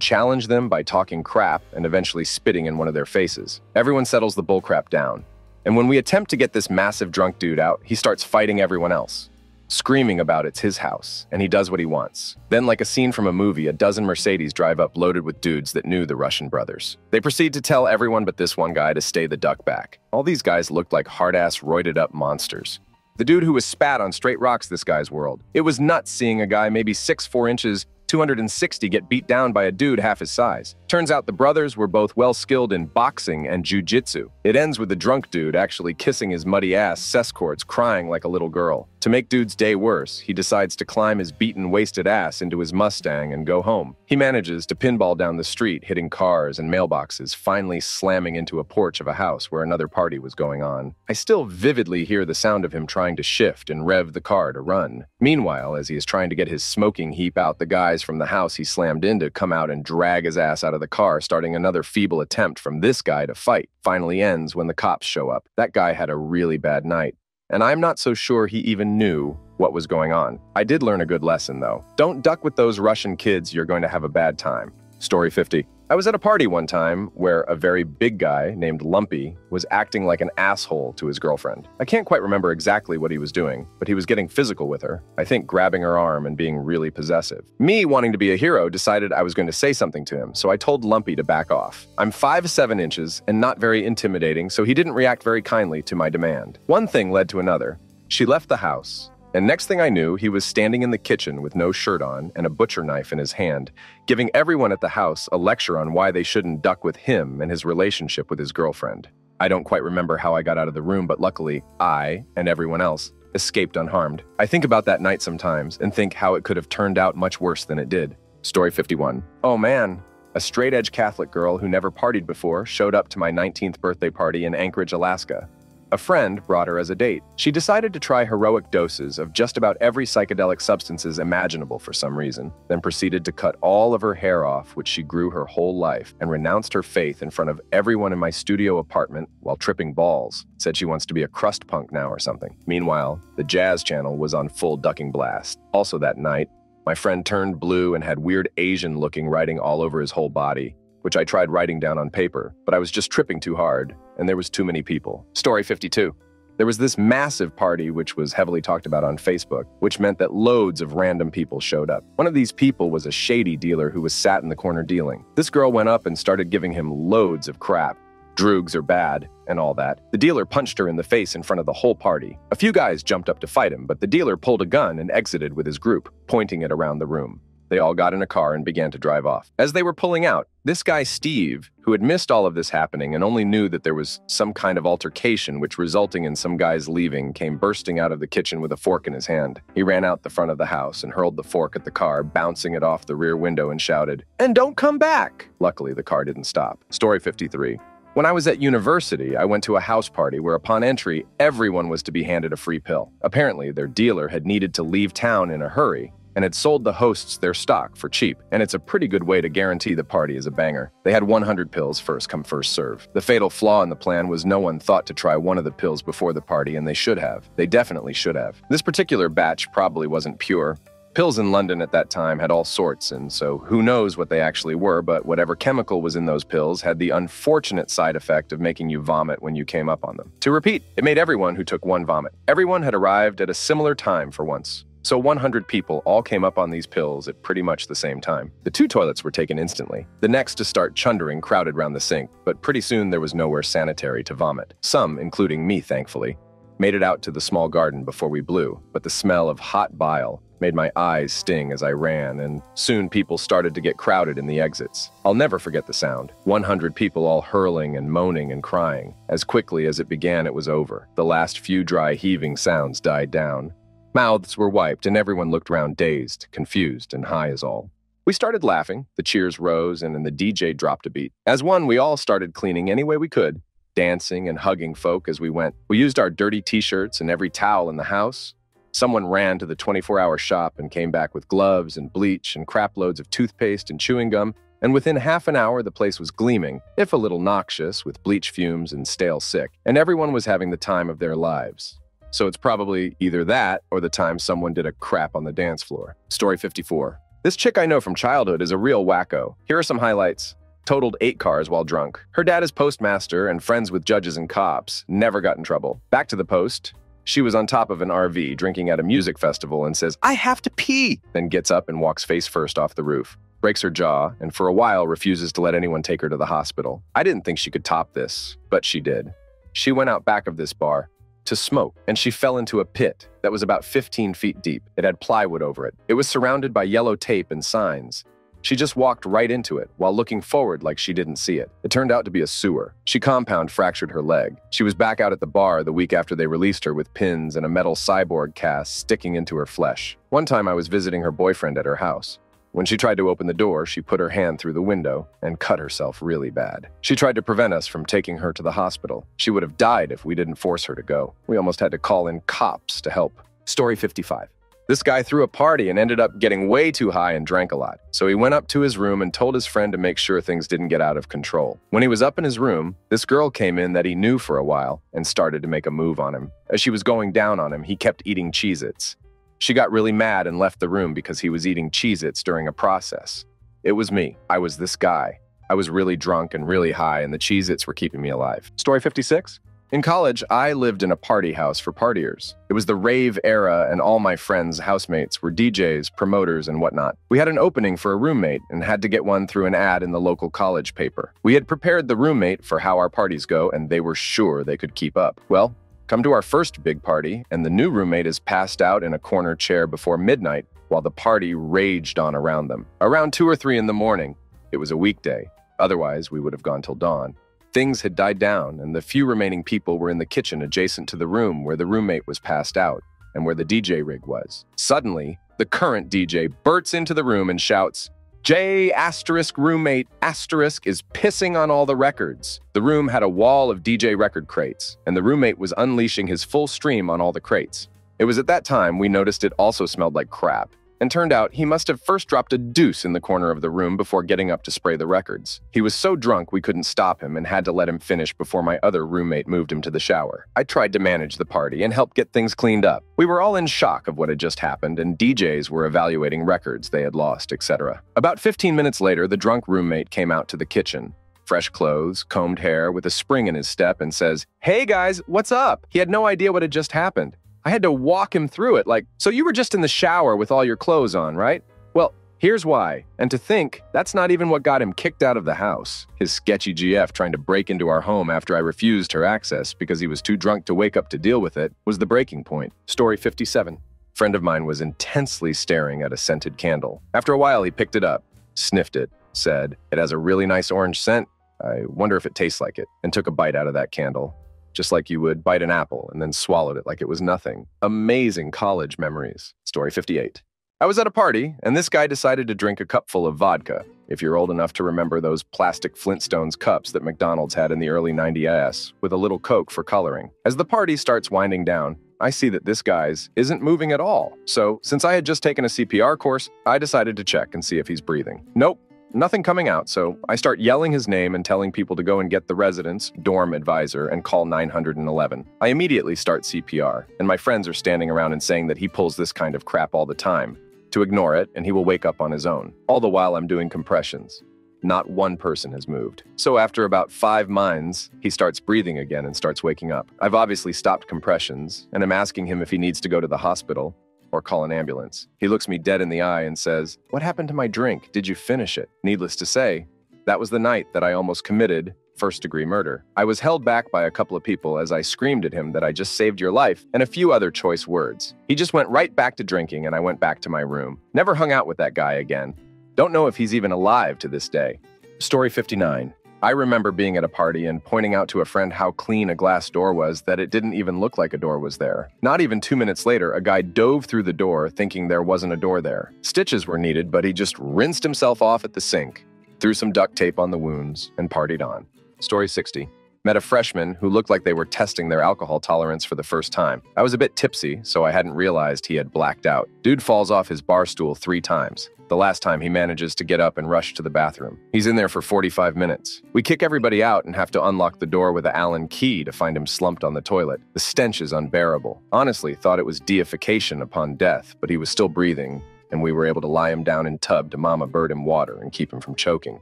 challenge them by talking crap and eventually spitting in one of their faces. Everyone settles the bullcrap down. And when we attempt to get this massive drunk dude out, he starts fighting everyone else, screaming about it's his house, and he does what he wants. Then, like a scene from a movie, a dozen Mercedes drive up loaded with dudes that knew the Russian brothers. They proceed to tell everyone but this one guy to stay the duck back. All these guys looked like hard-ass, roided-up monsters. The dude who was spat on straight rocks this guy's world. It was nuts seeing a guy maybe 6'4" inches, 260 get beat down by a dude half his size. Turns out the brothers were both well-skilled in boxing and jiu-jitsu. It ends with the drunk dude actually kissing his muddy ass cesscords, crying like a little girl. To make dude's day worse, he decides to climb his beaten, wasted ass into his Mustang and go home. He manages to pinball down the street, hitting cars and mailboxes, finally slamming into a porch of a house where another party was going on. I still vividly hear the sound of him trying to shift and rev the car to run. Meanwhile, as he is trying to get his smoking heap out, the guys from the house he slammed into come out and drag his ass out of the car, starting another feeble attempt from this guy to fight. Finally ends when the cops show up. That guy had a really bad night, and I'm not so sure he even knew what was going on. I did learn a good lesson, though. Don't duck with those Russian kids, you're going to have a bad time. Story 50. I was at a party one time where a very big guy named Lumpy was acting like an asshole to his girlfriend. I can't quite remember exactly what he was doing, but he was getting physical with her, I think grabbing her arm and being really possessive. Me, wanting to be a hero, decided I was going to say something to him, so I told Lumpy to back off. I'm 5'7" inches and not very intimidating, so he didn't react very kindly to my demand. One thing led to another. She left the house. And next thing I knew, he was standing in the kitchen with no shirt on and a butcher knife in his hand, giving everyone at the house a lecture on why they shouldn't duck with him and his relationship with his girlfriend. I don't quite remember how I got out of the room, but luckily, I, and everyone else, escaped unharmed. I think about that night sometimes and think how it could have turned out much worse than it did. Story 51. Oh man, a straight-edge Catholic girl who never partied before showed up to my 19th birthday party in Anchorage, Alaska. A friend brought her as a date. She decided to try heroic doses of just about every psychedelic substances imaginable for some reason, then proceeded to cut all of her hair off, which she grew her whole life, and renounced her faith in front of everyone in my studio apartment while tripping balls. Said she wants to be a crust punk now or something. Meanwhile, the Jazz Channel was on full ducking blast. Also that night, my friend turned blue and had weird Asian-looking writing all over his whole body, which I tried writing down on paper, but I was just tripping too hard, and there was too many people. Story 52. There was this massive party which was heavily talked about on Facebook, which meant that loads of random people showed up. One of these people was a shady dealer who was sat in the corner dealing. This girl went up and started giving him loads of crap. Droogs are bad, and all that. The dealer punched her in the face in front of the whole party. A few guys jumped up to fight him, but the dealer pulled a gun and exited with his group, pointing it around the room. They all got in a car and began to drive off. As they were pulling out, this guy Steve, who had missed all of this happening and only knew that there was some kind of altercation which resulting in some guys leaving, came bursting out of the kitchen with a fork in his hand. He ran out the front of the house and hurled the fork at the car, bouncing it off the rear window and shouted, "And don't come back!" Luckily, the car didn't stop. Story 53. When I was at university, I went to a house party where upon entry, everyone was to be handed a free pill. Apparently, their dealer had needed to leave town in a hurry and had sold the hosts their stock for cheap, and it's a pretty good way to guarantee the party is a banger. They had 100 pills, first come, first serve. The fatal flaw in the plan was no one thought to try one of the pills before the party, and they should have. They definitely should have. This particular batch probably wasn't pure. Pills in London at that time had all sorts, and so who knows what they actually were, but whatever chemical was in those pills had the unfortunate side effect of making you vomit when you came up on them. To repeat, it made everyone who took one vomit. Everyone had arrived at a similar time for once. So 100 people all came up on these pills at pretty much the same time. The 2 toilets were taken instantly. The next to start chundering crowded round the sink, but pretty soon there was nowhere sanitary to vomit. Some, including me thankfully, made it out to the small garden before we blew, but the smell of hot bile made my eyes sting as I ran, and soon people started to get crowded in the exits. I'll never forget the sound. 100 people all hurling and moaning and crying. As quickly as it began, it was over. The last few dry heaving sounds died down. Mouths were wiped, and everyone looked round dazed, confused, and high as all. We started laughing, the cheers rose, and then the DJ dropped a beat. As one, we all started cleaning any way we could, dancing and hugging folk as we went. We used our dirty t-shirts and every towel in the house. Someone ran to the 24-hour shop and came back with gloves and bleach and crap loads of toothpaste and chewing gum, and within half an hour the place was gleaming, if a little noxious, with bleach fumes and stale sick, and everyone was having the time of their lives. So it's probably either that or the time someone did a crap on the dance floor. Story 54. This chick I know from childhood is a real wacko. Here are some highlights. Totaled 8 cars while drunk. Her dad is postmaster and friends with judges and cops. Never got in trouble. Back to the post. She was on top of an RV drinking at a music festival and says, "I have to pee!" Then gets up and walks face first off the roof. Breaks her jaw, and for a while refuses to let anyone take her to the hospital. I didn't think she could top this, but she did. She went out back of this bar to smoke, and she fell into a pit that was about 15 feet deep. It had plywood over it. It was surrounded by yellow tape and signs. She just walked right into it while looking forward like she didn't see it. It turned out to be a sewer. She compound fractured her leg. She was back out at the bar the week after they released her with pins and a metal cyborg cast sticking into her flesh. One time I was visiting her boyfriend at her house. When she tried to open the door, she put her hand through the window and cut herself really bad. She tried to prevent us from taking her to the hospital. She would have died if we didn't force her to go. We almost had to call in cops to help. Story 55. This guy threw a party and ended up getting way too high and drank a lot. So he went up to his room and told his friend to make sure things didn't get out of control. When he was up in his room, this girl came in that he knew for a while and started to make a move on him. As she was going down on him, he kept eating Cheez-Its. She got really mad and left the room because he was eating Cheez-Its during a process. It was me. I was this guy. I was really drunk and really high, and the Cheez-Its were keeping me alive. Story 56. In college, I lived in a party house for partiers. It was the rave era, and all my friends' housemates were DJs, promoters, and whatnot. We had an opening for a roommate and had to get one through an ad in the local college paper. We had prepared the roommate for how our parties go, and they were sure they could keep up. Well, come to our first big party, and the new roommate is passed out in a corner chair before midnight while the party raged on around them. Around 2 or 3 in the morning, it was a weekday. Otherwise, we would have gone till dawn. Things had died down, and the few remaining people were in the kitchen adjacent to the room where the roommate was passed out and where the DJ rig was. Suddenly, the current DJ bursts into the room and shouts, J asterisk roommate asterisk is pissing on all the records. The room had a wall of DJ record crates, and the roommate was unleashing his full stream on all the crates. It was at that time we noticed it also smelled like crap, and turned out he must have first dropped a deuce in the corner of the room before getting up to spray the records. He was so drunk we couldn't stop him and had to let him finish before my other roommate moved him to the shower. I tried to manage the party and help get things cleaned up. We were all in shock of what had just happened, and DJs were evaluating records they had lost, etc. About 15 minutes later, the drunk roommate came out to the kitchen. Fresh clothes, combed hair, with a spring in his step, and says, "Hey guys, what's up?" He had no idea what had just happened. I had to walk him through it like, "So you were just in the shower with all your clothes on, right? Well, here's why." And to think, that's not even what got him kicked out of the house. His sketchy GF trying to break into our home after I refused her access because he was too drunk to wake up to deal with it was the breaking point. Story 57. Friend of mine was intensely staring at a scented candle. After a while, he picked it up, sniffed it, said, "It has a really nice orange scent. I wonder if it tastes like it," and took a bite out of that candle. Just like you would bite an apple and then swallowed it like it was nothing. Amazing college memories. Story 58. I was at a party, and this guy decided to drink a cupful of vodka. If you're old enough to remember those plastic Flintstones cups that McDonald's had in the early 90s, with a little Coke for coloring. As the party starts winding down, I see that this guy's isn't moving at all. So, since I had just taken a CPR course, I decided to check and see if he's breathing. Nope. Nothing coming out, so I start yelling his name and telling people to go and get the residence, dorm advisor, and call 911. I immediately start CPR, and my friends are standing around and saying that he pulls this kind of crap all the time, to ignore it, and he will wake up on his own. All the while I'm doing compressions. Not one person has moved. So after about 5 mines, he starts breathing again and starts waking up. I've obviously stopped compressions, and I'm asking him if he needs to go to the hospital or call an ambulance. He looks me dead in the eye and says, "What happened to my drink? Did you finish it?" Needless to say, that was the night that I almost committed first-degree murder. I was held back by a couple of people as I screamed at him that I just saved your life and a few other choice words. He just went right back to drinking and I went back to my room. Never hung out with that guy again. Don't know if he's even alive to this day. Story 59. I remember being at a party and pointing out to a friend how clean a glass door was that it didn't even look like a door was there. Not even 2 minutes later, a guy dove through the door thinking there wasn't a door there. Stitches were needed, but he just rinsed himself off at the sink, threw some duct tape on the wounds, and partied on. Story 60. Met a freshman who looked like they were testing their alcohol tolerance for the first time. I was a bit tipsy, so I hadn't realized he had blacked out. Dude falls off his bar stool 3 times. The last time he manages to get up and rush to the bathroom. He's in there for 45 minutes. We kick everybody out and have to unlock the door with an Allen key to find him slumped on the toilet. The stench is unbearable. Honestly, thought it was deification upon death, but he was still breathing, and we were able to lie him down in tub to mama bird him water and keep him from choking.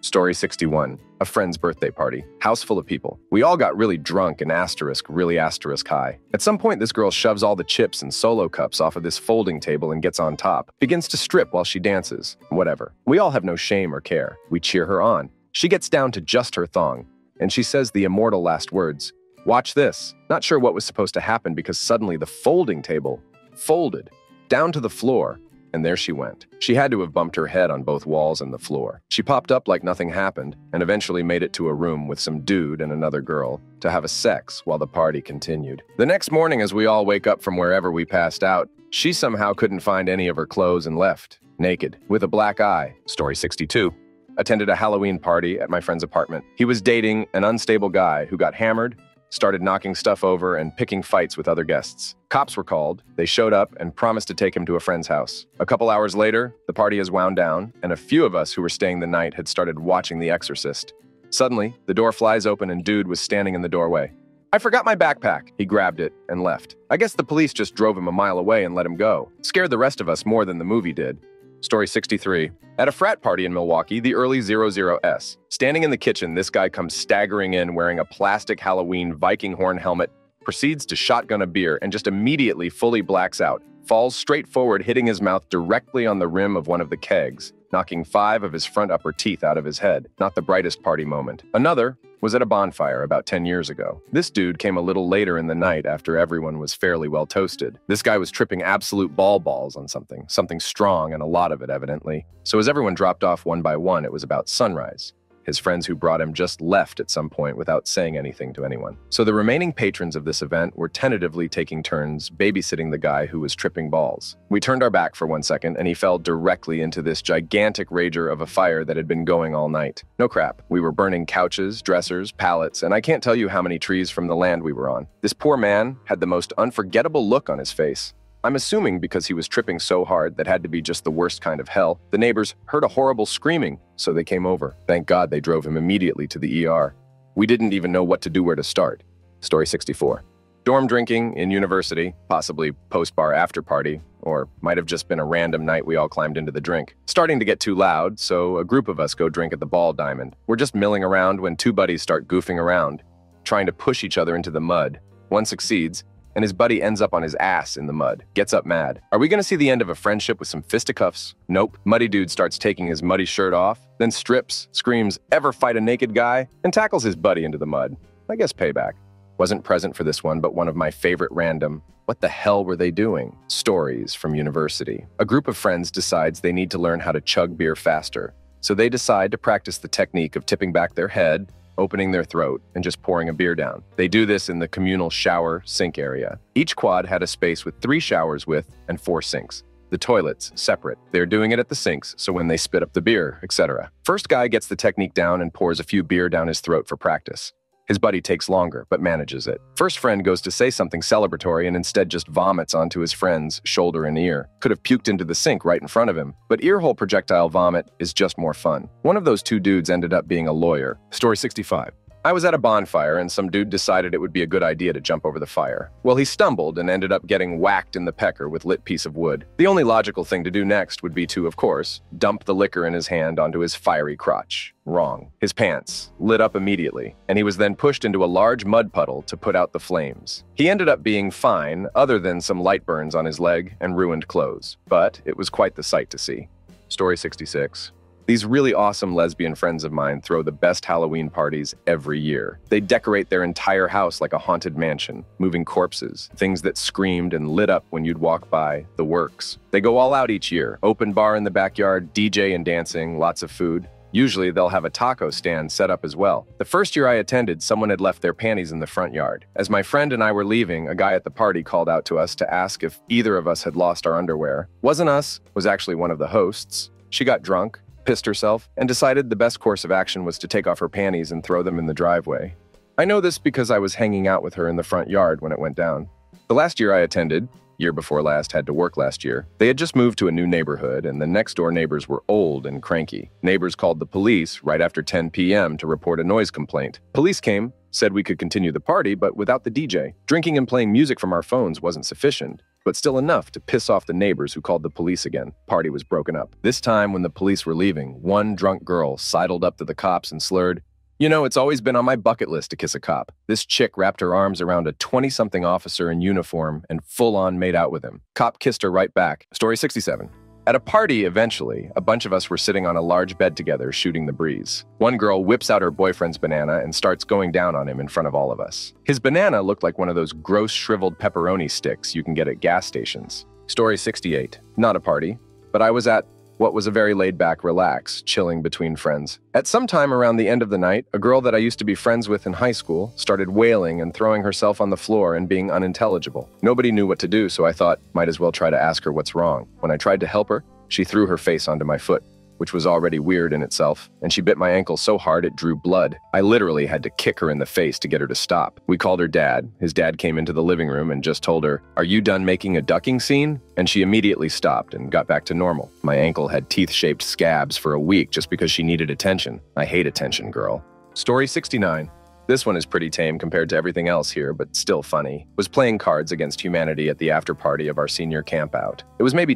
Story 61. A friend's birthday party. House full of people. We all got really drunk and really asterisk high. At some point, this girl shoves all the chips and solo cups off of this folding table and gets on top. Begins to strip while she dances. Whatever. We all have no shame or care. We cheer her on. She gets down to just her thong, and she says the immortal last words. Watch this. Not sure what was supposed to happen because suddenly the folding table folded down to the floor. And there she went. She had to have bumped her head on both walls and the floor. She popped up like nothing happened and eventually made it to a room with some dude and another girl to have a sex while the party continued. The next morning, as we all wake up from wherever we passed out, she somehow couldn't find any of her clothes and left, naked, with a black eye. Story 62. Attended a Halloween party at my friend's apartment. He was dating an unstable guy who got hammered, started knocking stuff over and picking fights with other guests. Cops were called, they showed up and promised to take him to a friend's house. A couple hours later, the party has wound down, and a few of us who were staying the night had started watching The Exorcist. Suddenly, the door flies open and dude was standing in the doorway. "I forgot my backpack." He grabbed it and left. I guess the police just drove him a mile away and let him go. Scared the rest of us more than the movie did. Story 63. At a frat party in Milwaukee, the early 00s. Standing in the kitchen, this guy comes staggering in wearing a plastic Halloween Viking horn helmet, proceeds to shotgun a beer, and just immediately fully blacks out. Falls straight forward, hitting his mouth directly on the rim of one of the kegs, knocking 5 of his front upper teeth out of his head. Not the brightest party moment. Another was at a bonfire about 10 years ago. This dude came a little later in the night after everyone was fairly well toasted. This guy was tripping absolute balls on something strong and a lot of it evidently. So as everyone dropped off one by one, it was about sunrise. His friends who brought him just left at some point without saying anything to anyone. So the remaining patrons of this event were tentatively taking turns babysitting the guy who was tripping balls. We turned our back for 1 second and he fell directly into this gigantic rager of a fire that had been going all night. No crap. We were burning couches, dressers, pallets, and I can't tell you how many trees from the land we were on. This poor man had the most unforgettable look on his face. I'm assuming because he was tripping so hard that had to be just the worst kind of hell. The neighbors heard a horrible screaming, so they came over. Thank God they drove him immediately to the ER. We didn't even know what to do where to start. Story 64. Dorm drinking in university, possibly post-bar after party, or might have just been a random night we all climbed into the drink. Starting to get too loud, so a group of us go drink at the Ball Diamond. We're just milling around when two buddies start goofing around, trying to push each other into the mud. One succeeds, and his buddy ends up on his ass in the mud. Gets up mad. Are we gonna see the end of a friendship with some fisticuffs? Nope. Muddy dude starts taking his muddy shirt off, then strips, screams, "Ever fight a naked guy?" and tackles his buddy into the mud. I guess payback. Wasn't present for this one, but one of my favorite random, what the hell were they doing? Stories from university. A group of friends decides they need to learn how to chug beer faster. So they decide to practice the technique of tipping back their head, opening their throat, and just pouring a beer down. They do this in the communal shower sink area. Each quad had a space with 3 showers with and 4 sinks. The toilets separate. They're doing it at the sinks, so when they spit up the beer, etc. First guy gets the technique down and pours a few beer down his throat for practice. His buddy takes longer, but manages it. First friend goes to say something celebratory and instead just vomits onto his friend's shoulder and ear. Could have puked into the sink right in front of him, but earhole projectile vomit is just more fun. One of those two dudes ended up being a lawyer. Story 65. I was at a bonfire and some dude decided it would be a good idea to jump over the fire. Well, he stumbled and ended up getting whacked in the pecker with lit piece of wood. The only logical thing to do next would be to, of course, dump the liquor in his hand onto his fiery crotch. Wrong. His pants lit up immediately, and he was then pushed into a large mud puddle to put out the flames. He ended up being fine, other than some light burns on his leg and ruined clothes, but it was quite the sight to see. Story 66. These really awesome lesbian friends of mine throw the best Halloween parties every year. They decorate their entire house like a haunted mansion, moving corpses, things that screamed and lit up when you'd walk by, the works. They go all out each year, open bar in the backyard, DJ and dancing, lots of food. Usually they'll have a taco stand set up as well. The first year I attended, someone had left their panties in the front yard. As my friend and I were leaving, a guy at the party called out to us to ask if either of us had lost our underwear. Wasn't us, was actually one of the hosts. She got drunk, pissed herself, and decided the best course of action was to take off her panties and throw them in the driveway. I know this because I was hanging out with her in the front yard when it went down. The last year I attended, year before last, had to work last year, they had just moved to a new neighborhood and the next door neighbors were old and cranky. Neighbors called the police right after 10 p.m. to report a noise complaint. Police came, said we could continue the party, but without the DJ. Drinking and playing music from our phones wasn't sufficient, but still enough to piss off the neighbors who called the police again. Party was broken up. This time when the police were leaving, one drunk girl sidled up to the cops and slurred, "You know, it's always been on my bucket list to kiss a cop." This chick wrapped her arms around a 20-something officer in uniform and full-on made out with him. Cop kissed her right back. Story 67. At a party, eventually, a bunch of us were sitting on a large bed together, shooting the breeze. One girl whips out her boyfriend's banana and starts going down on him in front of all of us. His banana looked like one of those gross shriveled pepperoni sticks you can get at gas stations. Story 68. Not a party, but I was at what was a very laid-back relax, chilling between friends. At some time around the end of the night, a girl that I used to be friends with in high school started wailing and throwing herself on the floor and being unintelligible. Nobody knew what to do, so I thought, might as well try to ask her what's wrong. When I tried to help her, she threw her face onto my foot, which was already weird in itself, and she bit my ankle so hard it drew blood. I literally had to kick her in the face to get her to stop. We called her dad. His dad came into the living room and just told her, "Are you done making a ducking scene?" And she immediately stopped and got back to normal. My ankle had teeth-shaped scabs for a week just because she needed attention. I hate attention, girl. Story 69. This one is pretty tame compared to everything else here, but still funny. Was playing Cards Against Humanity at the after-party of our senior campout. It was maybe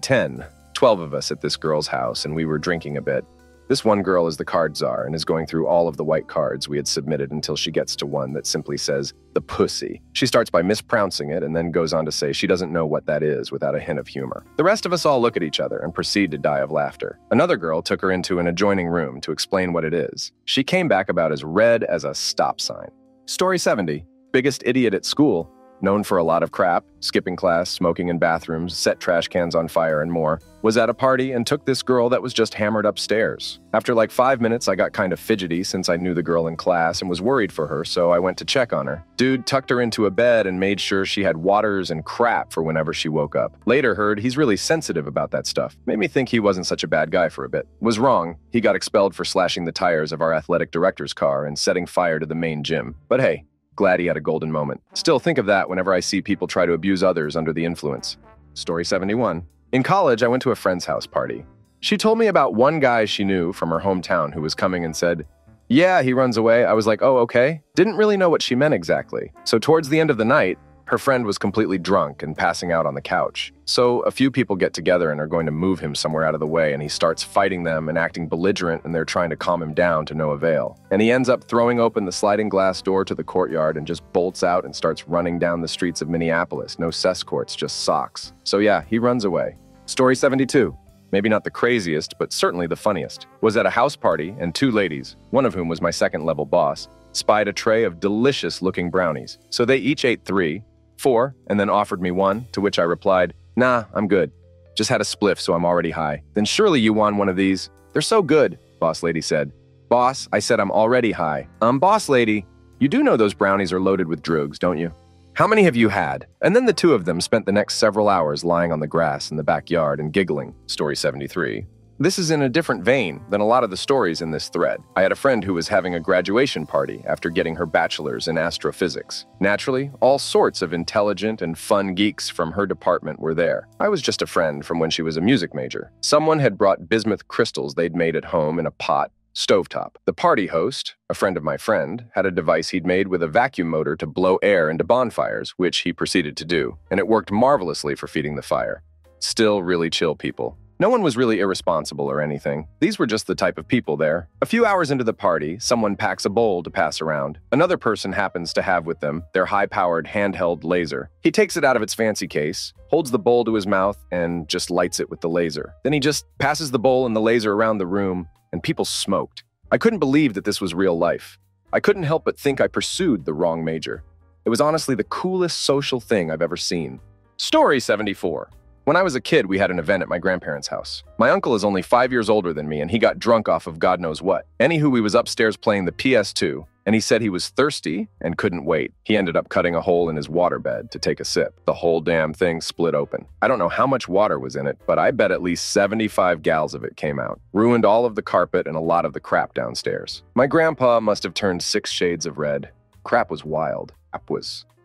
12 of us at this girl's house, and we were drinking a bit. This one girl is the card czar and is going through all of the white cards we had submitted until she gets to one that simply says, "the pussy." She starts by mispronouncing it and then goes on to say she doesn't know what that is without a hint of humor. The rest of us all look at each other and proceed to die of laughter. Another girl took her into an adjoining room to explain what it is. She came back about as red as a stop sign. Story 70. Biggest idiot at school. known for a lot of crap, skipping class, smoking in bathrooms, set trash cans on fire, and more, was at a party and took this girl that was just hammered upstairs. After like 5 minutes, I got kind of fidgety since I knew the girl in class and was worried for her, so I went to check on her. Dude tucked her into a bed and made sure she had waters and crap for whenever she woke up. Later heard he's really sensitive about that stuff. Made me think he wasn't such a bad guy for a bit. Was wrong. He got expelled for slashing the tires of our athletic director's car and setting fire to the main gym. But hey, glad he had a golden moment. Still think of that whenever I see people try to abuse others under the influence. Story 71. In college, I went to a friend's house party. She told me about one guy she knew from her hometown who was coming and said, "Yeah, he runs away." I was like, "Oh, okay." Didn't really know what she meant exactly. So towards the end of the night, her friend was completely drunk and passing out on the couch. So a few people get together and are going to move him somewhere out of the way, and he starts fighting them and acting belligerent, and they're trying to calm him down to no avail. And he ends up throwing open the sliding glass door to the courtyard and just bolts out and starts running down the streets of Minneapolis. No cess courts, just socks. So yeah, he runs away. Story 72. Maybe not the craziest, but certainly the funniest. Was at a house party, and two ladies, one of whom was my second-level boss, spied a tray of delicious-looking brownies. So they each ate 3, 4, and then offered me 1, to which I replied, "Nah, I'm good. Just had a spliff, so I'm already high." "Then surely you want one of these. They're so good," boss lady said. "Boss," I said, "I'm already high." Boss lady, you do know those brownies are loaded with drugs, don't you? How many have you had?" And then the two of them spent the next several hours lying on the grass in the backyard and giggling. Story 73. This is in a different vein than a lot of the stories in this thread. I had a friend who was having a graduation party after getting her bachelor's in astrophysics. Naturally, all sorts of intelligent and fun geeks from her department were there. I was just a friend from when she was a music major. Someone had brought bismuth crystals they'd made at home in a pot, stovetop. The party host, a friend of my friend, had a device he'd made with a vacuum motor to blow air into bonfires, which he proceeded to do, and it worked marvelously for feeding the fire. Still really chill people. No one was really irresponsible or anything. These were just the type of people there. A few hours into the party, someone packs a bowl to pass around. Another person happens to have with them their high-powered handheld laser. He takes it out of its fancy case, holds the bowl to his mouth, and just lights it with the laser. Then he just passes the bowl and the laser around the room, and people smoked. I couldn't believe that this was real life. I couldn't help but think I pursued the wrong major. It was honestly the coolest social thing I've ever seen. Story 74. When I was a kid, we had an event at my grandparents' house. My uncle is only 5 years older than me, and he got drunk off of God knows what. Anywho, we was upstairs playing the PS2, and he said he was thirsty and couldn't wait. He ended up cutting a hole in his waterbed to take a sip. The whole damn thing split open. I don't know how much water was in it, but I bet at least 75 gallons of it came out. Ruined all of the carpet and a lot of the crap downstairs. My grandpa must have turned 6 shades of red. Crap was wild.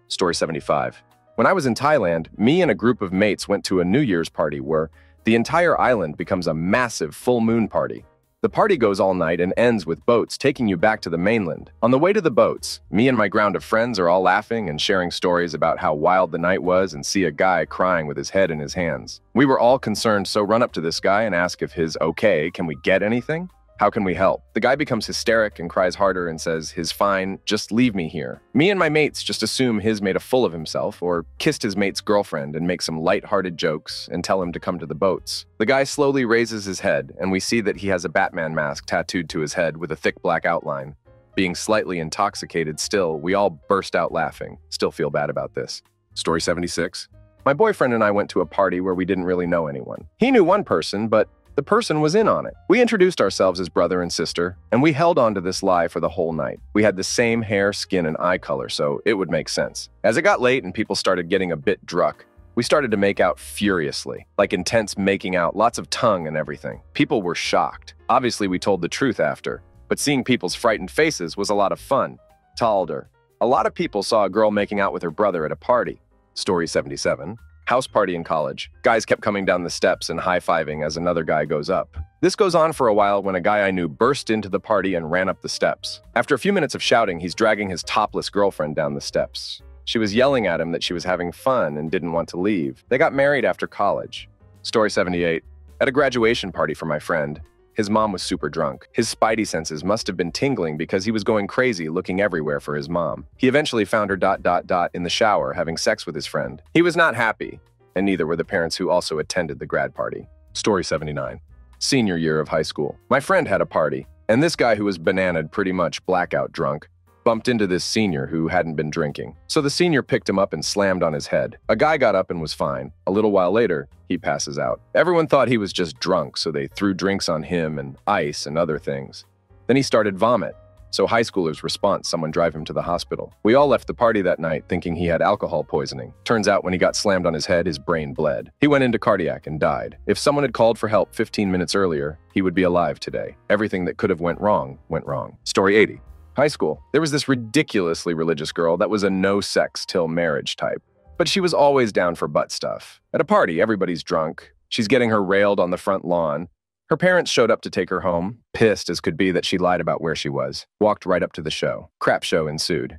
Story 75. When I was in Thailand, me and a group of mates went to a New Year's party where the entire island becomes a massive full moon party. The party goes all night and ends with boats taking you back to the mainland. On the way to the boats, me and my ground of friends are all laughing and sharing stories about how wild the night was and see a guy crying with his head in his hands. We were all concerned, so run up to this guy and ask if his okay, can we get anything? How can we help? The guy becomes hysteric and cries harder and says, "His fine, just leave me here." Me and my mates just assume his made a fool of himself or kissed his mate's girlfriend and make some light-hearted jokes and tell him to come to the boats. The guy slowly raises his head and we see that he has a Batman mask tattooed to his head with a thick black outline. Being slightly intoxicated still, we all burst out laughing. Still feel bad about this. Story 76. My boyfriend and I went to a party where we didn't really know anyone. He knew one person, but the person was in on it. We introduced ourselves as brother and sister, and we held on to this lie for the whole night. We had the same hair, skin, and eye color, so it would make sense. As it got late and people started getting a bit drunk, we started to make out furiously, like intense making out, lots of tongue and everything. People were shocked. Obviously, we told the truth after, but seeing people's frightened faces was a lot of fun. Talder. A lot of people saw a girl making out with her brother at a party. Story 77. House party in college. Guys kept coming down the steps and high-fiving as another guy goes up. This goes on for a while when a guy I knew burst into the party and ran up the steps. After a few minutes of shouting, he's dragging his topless girlfriend down the steps. She was yelling at him that she was having fun and didn't want to leave. They got married after college. Story 78. At a graduation party for my friend, his mom was super drunk. His spidey senses must have been tingling because he was going crazy looking everywhere for his mom. He eventually found her in the shower having sex with his friend. He was not happy, and neither were the parents who also attended the grad party. Story 79. Senior year of high school. My friend had a party, and this guy who was bananaed pretty much blackout drunk bumped into this senior who hadn't been drinking. So the senior picked him up and slammed on his head. A guy got up and was fine. A little while later, he passes out. Everyone thought he was just drunk, so they threw drinks on him and ice and other things. Then he started vomit. So high schoolers response someone drive him to the hospital. We all left the party that night thinking he had alcohol poisoning. Turns out when he got slammed on his head, his brain bled. He went into cardiac and died. If someone had called for help 15 minutes earlier, he would be alive today. Everything that could have went wrong, went wrong. Story 80. High school. There was this ridiculously religious girl that was a no sex till marriage type. But she was always down for butt stuff. At a party, everybody's drunk. She's getting her railed on the front lawn. Her parents showed up to take her home, pissed as could be that she lied about where she was. Walked right up to the show. Crap show ensued.